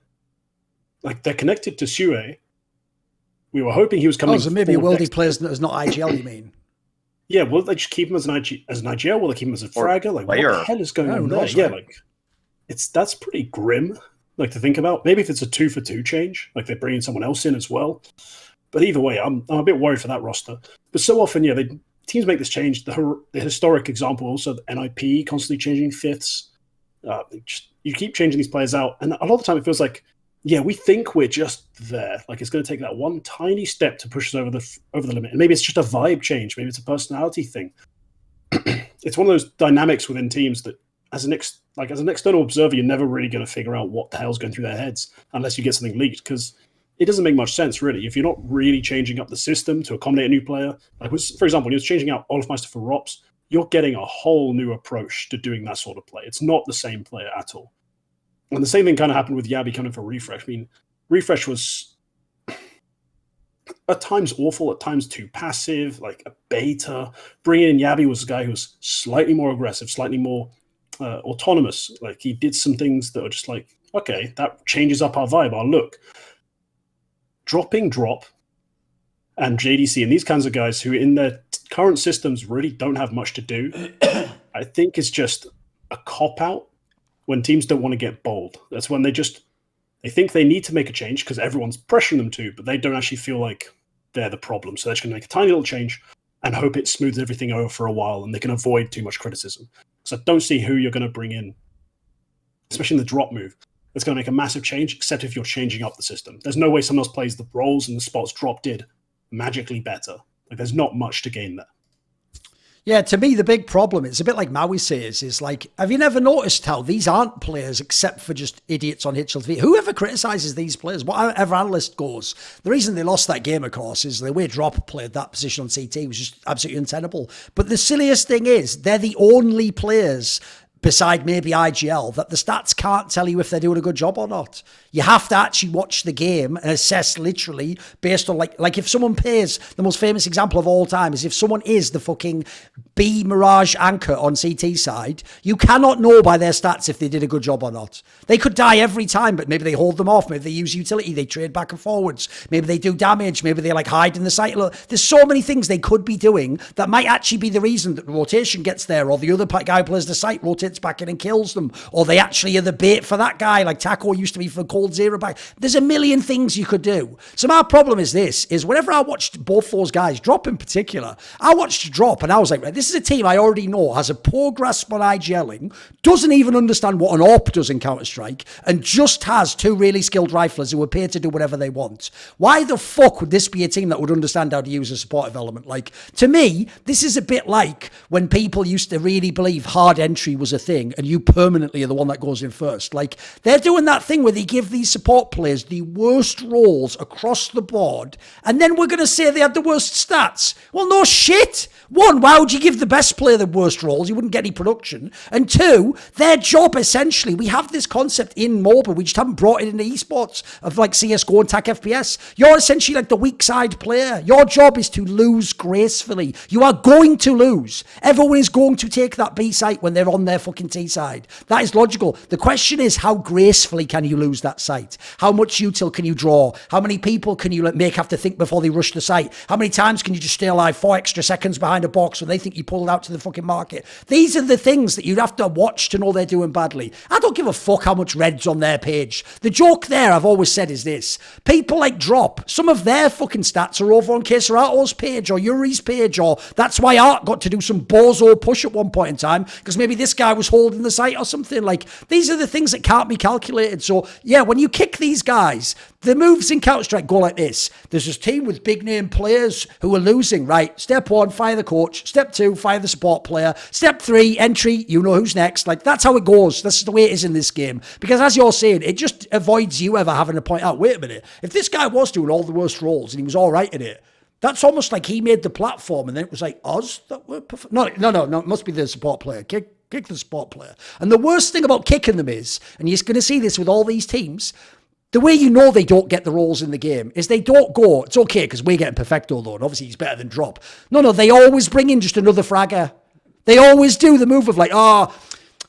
Like, they're connected to Sue. We were hoping he was coming. Oh, so maybe a world he plays as not IGL, you mean? Yeah, will they just keep him as an IGL? Will they keep him as a fragger? Like, what the hell is going on there? Yeah, like, that's pretty grim, like, to think about. Maybe if it's a 2-for-2 change, like they're bringing someone else in as well. But either way, I'm a bit worried for that roster. But so often, yeah, teams make this change. The historic example also, the NIP constantly changing fifths. You keep changing these players out, and a lot of the time it feels like, yeah, we think we're just there. Like, it's going to take that one tiny step to push us over the limit. And maybe it's just a vibe change. Maybe it's a personality thing. It's one of those dynamics within teams that, as an external observer, you're never really going to figure out what the hell's going through their heads unless you get something leaked, because it doesn't make much sense, really. If you're not really changing up the system to accommodate a new player, like, for example, when he was changing out Olaf Meister for Rops, you're getting a whole new approach to doing that sort of play. It's not the same player at all. And the same thing kind of happened with Yabby coming for Refresh. I mean, Refresh was at times awful, at times too passive, like a beta. Bringing in Yabby was a guy who was slightly more aggressive, slightly more autonomous. Like, he did some things that are just like, okay, that changes up our vibe, our look. Dropping Drop and JDC and these kinds of guys who in their current systems really don't have much to do, I think is just a cop-out when teams don't want to get bold. That's when they think they need to make a change because everyone's pressuring them to, but they don't actually feel like they're the problem. So they're just going to make a tiny little change and hope it smooths everything over for a while and they can avoid too much criticism. So I don't see who you're going to bring in, especially in the drop move, that's going to make a massive change, except if you're changing up the system. There's no way someone else plays the roles and the spots Drop did magically better. Like, there's not much to gain there. Yeah, to me, the big problem, it's a bit like Maui says, is like, have you never noticed how these aren't players except for just idiots on Hitchell TV? Whoever criticizes these players, whatever analyst goes, the reason they lost that game, of course, is the way Drop played that position on CT was just absolutely untenable. But the silliest thing is, they're the only players beside maybe IGL, that the stats can't tell you if they're doing a good job or not. You have to actually watch the game and assess literally based on like if someone pays, the most famous example of all time is if someone is the fucking B Mirage anchor on CT side, you cannot know by their stats if they did a good job or not. They could die every time, but maybe they hold them off. Maybe they use utility. They trade back and forwards. Maybe they do damage. Maybe they like hide in the site. Look, there's so many things they could be doing that might actually be the reason that the rotation gets there, or the other guy who plays the site rotates back in and kills them, or they actually are the bait for that guy, like Taco used to be for Cold Zero back. There's a million things you could do. So my problem is this, is whenever I watched both those guys, Drop in particular, I watched Drop and I was like, right, this is a team I already know has a poor grasp on IGLing, doesn't even understand what an AWP does in Counter-Strike, and just has two really skilled riflers who appear to do whatever they want. Why the fuck would this be a team that would understand how to use a supportive element? Like, to me, this is a bit like when people used to really believe hard entry was a thing and you permanently are the one that goes in first. Like, they're doing that thing where they give these support players the worst roles across the board, and then we're going to say they had the worst stats. Well, no shit. One, why would you give the best player the worst roles? You wouldn't get any production. And two, their job essentially, we have this concept in mobile, we just haven't brought it into esports of like CSGO and TAC FPS. You're essentially like the weak side player. Your job is to lose gracefully. You are going to lose. Everyone is going to take that B site when they're on their fucking T side. That is logical. The question is, how gracefully can you lose that site? How much util can you draw? How many people can you make have to think before they rush the site? How many times can you just stay alive 4 extra seconds behind a box when they think you pulled out to the fucking market? These are the things that you'd have to watch to know they're doing badly. I don't give a fuck how much red's on their page. The joke there, I've always said, is this. People like Drop, some of their fucking stats are over on Keserato's page or Yuri's page, or that's why Art got to do some bozo push at one point in time, because maybe this guy was holding the site or something. Like, these are the things that can't be calculated. So, yeah, when you kick these guys, the moves in Counter-Strike go like this. There's this team with big name players who are losing, right? Step 1, fire the coach. Step 2, fire the support player. Step 3, entry, you know who's next. Like, that's how it goes. That's the way it is in this game. Because as you're saying, it just avoids you ever having to point out, wait a minute, if this guy was doing all the worst roles and he was all right at it, that's almost like he made the platform and then it was like us that were no, it must be the support player. Kick the support player. And the worst thing about kicking them is, and you're going to see this with all these teams, the way you know they don't get the roles in the game is they don't go, it's okay because we're getting Perfecto though, and obviously he's better than Drop. No, they always bring in just another fragger. They always do the move of like,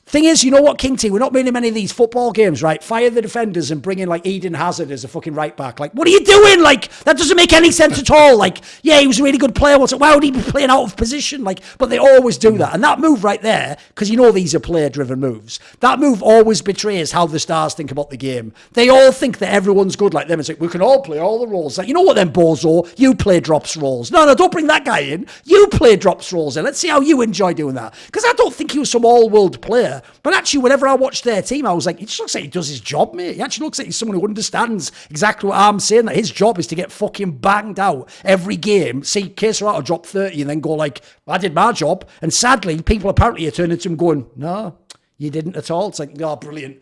thing is, you know what, KingT, we're not making many of these football games, right? Fire the defenders and bring in like Eden Hazard as a fucking right back. Like, what are you doing? Like, that doesn't make any sense at all. Like, yeah, he was a really good player. Why would he be playing out of position? Like, but they always do that. And that move right there, because you know these are player-driven moves, that move always betrays how the stars think about the game. They all think that everyone's good like them. It's like, we can all play all the roles. Like, you know what then, bozo? You play Drop's roles. No, don't bring that guy in. You play Drop's roles then. Let's see how you enjoy doing that. Because I don't think he was some all-world player. But actually, whenever I watched their team, I was like, he just looks like he does his job, mate. He actually looks like he's someone who understands exactly what I'm saying, that his job is to get fucking banged out every game, see Keserato drop 30 and then go like, I did my job. And sadly, people apparently are turning to him going, no, you didn't at all. It's like, oh, brilliant.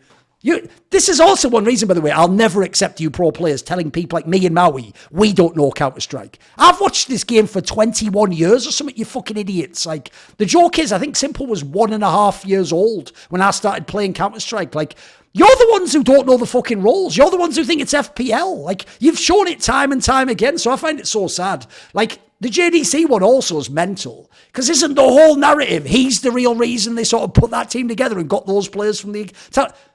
This is also one reason, by the way, I'll never accept you pro players telling people like me and Maui, we don't know Counter-Strike. I've watched this game for 21 years or something, you fucking idiots. Like, the joke is, I think Simple was 1.5 years old when I started playing Counter-Strike. Like, you're the ones who don't know the fucking roles. You're the ones who think it's FPL. Like, you've shown it time and time again, so I find it so sad. Like, the JDC one also is mental, because isn't the whole narrative, he's the real reason they sort of put that team together and got those players from the...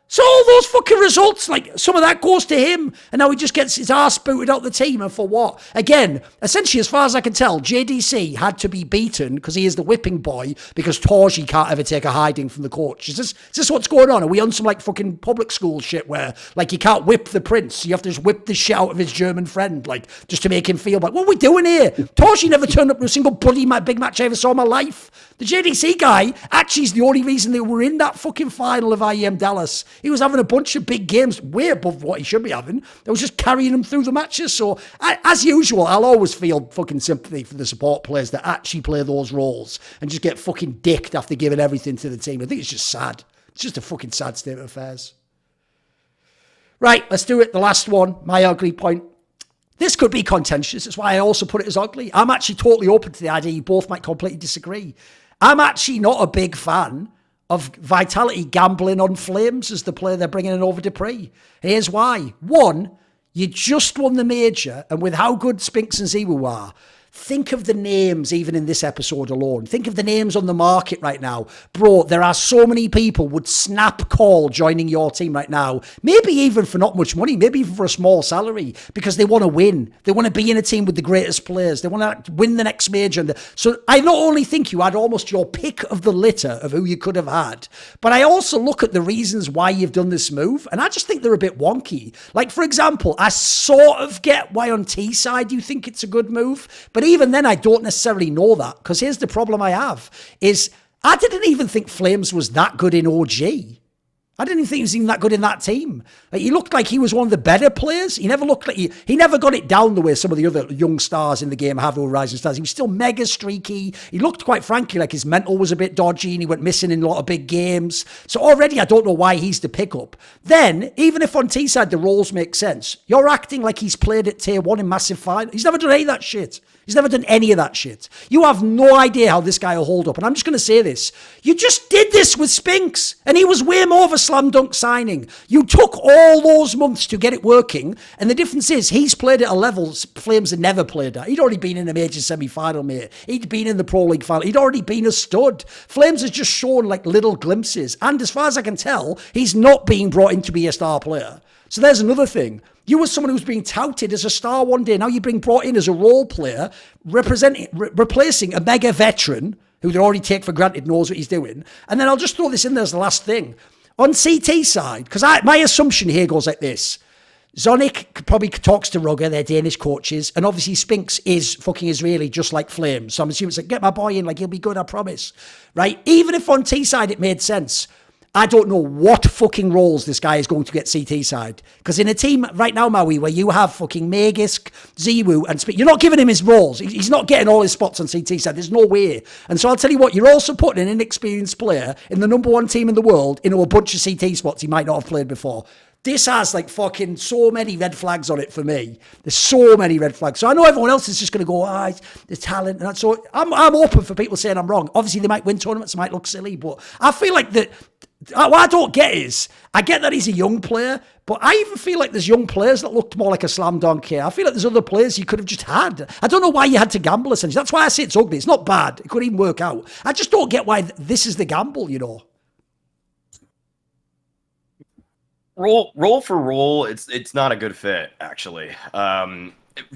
So all those fucking results, like, some of that goes to him, and now he just gets his ass booted out the team, and for what? Again, essentially, as far as I can tell, JDC had to be beaten because he is the whipping boy, because Torji can't ever take a hiding from the coach. Is this what's going on? Are we on some, like, fucking public school shit where, like, you can't whip the prince, you have to just whip the shit out of his German friend, like, just to make him feel like, what are we doing here? Torji never turned up to a single bloody big match I ever saw in my life. The JDC guy actually is the only reason they were in that fucking final of IEM Dallas. He was having a bunch of big games way above what he should be having. They was just carrying him through the matches. So, as usual, I'll always feel fucking sympathy for the support players that actually play those roles and just get fucking dicked after giving everything to the team. I think it's just sad. It's just a fucking sad state of affairs. Right, let's do it. The last one, my ugly point. This could be contentious. That's why I also put it as ugly. I'm actually totally open to the idea. You both might completely disagree. I'm actually not a big fan of Vitality gambling on flameZ as the player they're bringing in over dupreeh. Here's why. One, you just won the major, and with how good Spinks and ZywOo are, think of the names even in this episode alone. Think of the names on the market right now. Bro, there are so many people would snap call joining your team right now. Maybe even for not much money. Maybe even for a small salary. Because they want to win. They want to be in a team with the greatest players. They want to win the next major. So I not only think you had almost your pick of the litter of who you could have had, but I also look at the reasons why you've done this move. And I just think they're a bit wonky. Like, for example, I sort of get why on T side you think it's a good move. But even then, I don't necessarily know that, because here's the problem I have, is I didn't even think flameZ was that good in OG. I didn't even think he was even that good in that team. Like, he looked like he was one of the better players. He never looked like he never got it down the way some of the other young stars in the game have, or rising stars. He was still mega streaky. He looked, quite frankly, like his mental was a bit dodgy and he went missing in a lot of big games. So already I don't know why he's the pickup. Then, even if on T side the roles make sense, you're acting like he's played at tier 1 in massive final. He's never done any of that shit. He's never done any of that shit. You have no idea how this guy will hold up. And I'm just going to say this. You just did this with Spinks, and he was way more of a slam dunk signing. You took all those months to get it working, and the difference is he's played at a level flameZ had never played at. He'd already been in a major semi-final, mate. He'd been in the Pro League final. He'd already been a stud. flameZ has just shown like little glimpses. And as far as I can tell, he's not being brought in to be a star player. So there's another thing. You were someone who's being touted as a star one day. Now you're being brought in as a role player, replacing a mega veteran who they already take for granted knows what he's doing. And then I'll just throw this in there as the last thing. On CT side, because my assumption here goes like this. Zonic probably talks to Rugger, their Danish coaches, and obviously Spinks is fucking Israeli, just like flameZ. So I'm assuming it's like, get my boy in, like he'll be good, I promise. Right? Even if on T side it made sense, I don't know what fucking roles this guy is going to get CT side. Because in a team right now, Maui, where you have fucking Magisk, ZywOo, and you're not giving him his roles. He's not getting all his spots on CT side. There's no way. And so I'll tell you what, you're also putting an inexperienced player in the number 1 team in the world into a bunch of CT spots he might not have played before. This has like fucking so many red flags on it for me. There's so many red flags. So I know everyone else is just going to go, the talent. And so I'm open for people saying I'm wrong. Obviously, they might win tournaments, it might look silly, but I feel like that. What I don't get is, I get that he's a young player, but I even feel like there's young players that looked more like a slam dunk here. I feel like there's other players you could have just had. I don't know why you had to gamble, essentially. That's why I say it's ugly. It's not bad. It could even work out. I just don't get why this is the gamble, you know. Roll for roll, it's not a good fit, actually.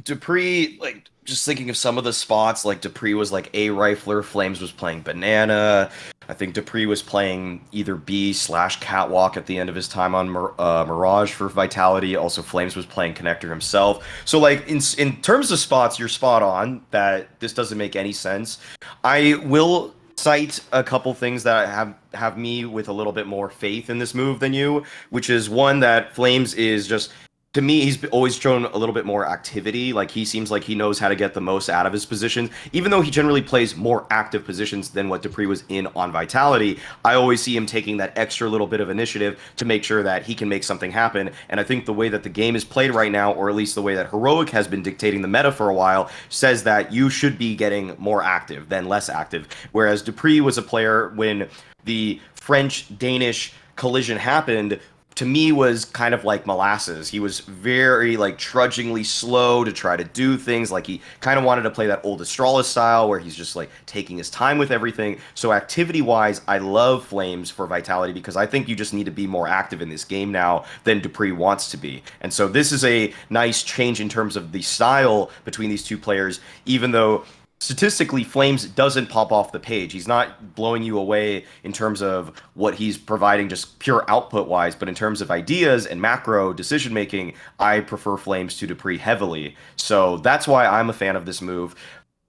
dupreeh, like, just thinking of some of the spots, like dupreeh was like A rifler, flameZ was playing banana. I think dupreeh was playing either B/catwalk at the end of his time on Mirage for Vitality. Also, flameZ was playing connector himself. So, like, in terms of spots, you're spot on that this doesn't make any sense. I will cite a couple things that have me with a little bit more faith in this move than you, which is one, that flameZ is just, to me, he's always shown a little bit more activity. Like, he seems like he knows how to get the most out of his positions. Even though he generally plays more active positions than what dupreeh was in on Vitality, I always see him taking that extra little bit of initiative to make sure that he can make something happen. And I think the way that the game is played right now, or at least the way that Heroic has been dictating the meta for a while, says that you should be getting more active than less active. Whereas dupreeh was a player, when the French-Danish collision happened, to me was kind of like molasses. He was very, like, trudgingly slow to try to do things. Like, he kind of wanted to play that old Astralis style where he's just, like, taking his time with everything. So activity-wise, I love flameZ for Vitality, because I think you just need to be more active in this game now than dupreeh wants to be. And so this is a nice change in terms of the style between these two players, even though statistically, flameZ doesn't pop off the page. He's not blowing you away in terms of what he's providing just pure output-wise, but in terms of ideas and macro decision-making, I prefer flameZ to dupreeh heavily. So that's why I'm a fan of this move.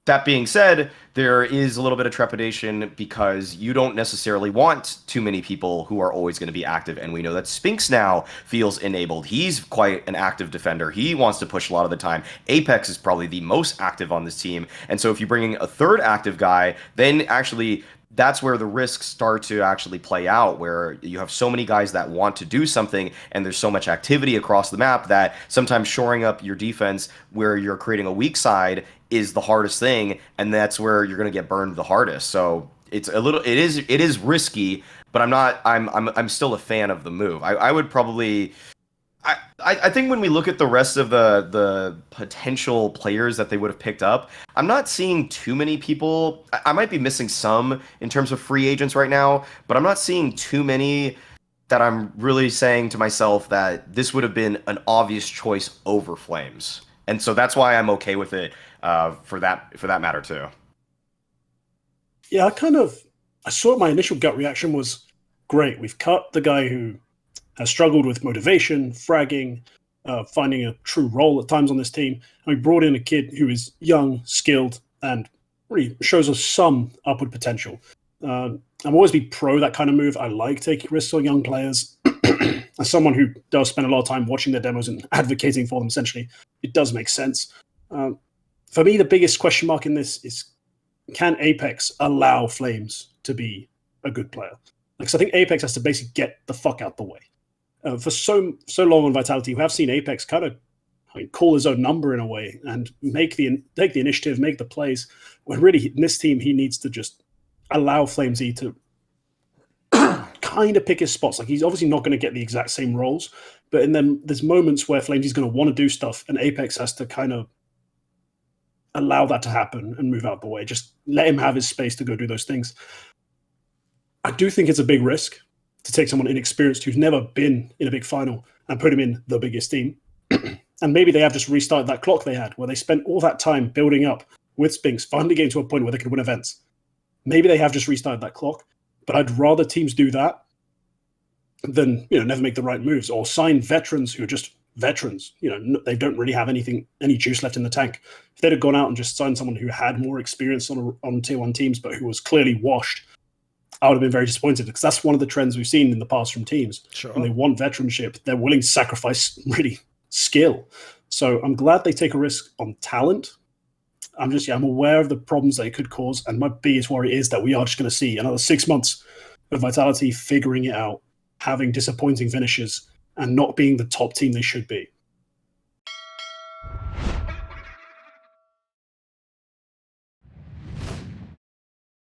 That being said, there is a little bit of trepidation because you don't necessarily want too many people who are always going to be active. And we know that Spinks now feels enabled. He's quite an active defender. He wants to push a lot of the time. Apex is probably the most active on this team. And so if you bring in a third active guy, then actually that's where the risks start to actually play out, where you have so many guys that want to do something and there's so much activity across the map that sometimes shoring up your defense where you're creating a weak side is the hardest thing, and that's where you're going to get burned the hardest. So it is risky, but I'm still a fan of the move. I would probably I think when we look at the rest of the potential players that they would have picked up, I'm not seeing too many people. I might be missing some in terms of free agents right now, but I'm not seeing too many that I'm really saying to myself that this would have been an obvious choice over flameZ. And so that's why I'm okay with it for that matter too. Yeah, I saw my initial gut reaction was, great, we've cut the guy who has struggled with motivation, fragging, finding a true role at times on this team. And we brought in a kid who is young, skilled, and really shows us some upward potential. I'm always be pro that kind of move. I like taking risks on young players. As someone who does spend a lot of time watching their demos and advocating for them, essentially, it does make sense. For me, the biggest question mark in this is, can Apex allow flameZ to be a good player? Because I think Apex has to basically get the fuck out the way. For so long on Vitality, we have seen Apex kind of call his own number in a way and take the initiative, make the plays. When really in this team, he needs to just allow flameZ to kind of pick his spots. Like, he's obviously not going to get the exact same roles, but then there's moments where flameZ is going to want to do stuff, and Apex has to kind of allow that to happen and move out the way. Just let him have his space to go do those things. I do think it's a big risk to take someone inexperienced who's never been in a big final and put him in the biggest team. And maybe they have just restarted that clock they had, where they spent all that time building up with Spinks, finally getting to a point where they could win events. Maybe they have just restarted that clock, but I'd rather teams do that than, never make the right moves or sign veterans who are just veterans. They don't really have any juice left in the tank. If they'd have gone out and just signed someone who had more experience on tier 1 teams, but who was clearly washed, I would have been very disappointed, because that's one of the trends we've seen in the past from teams. Sure. When they want veteranship, they're willing to sacrifice really skill. So I'm glad they take a risk on talent. I'm aware of the problems they could cause, and my biggest worry is that we are just going to see another 6 months of Vitality figuring it out, having disappointing finishes, and not being the top team they should be.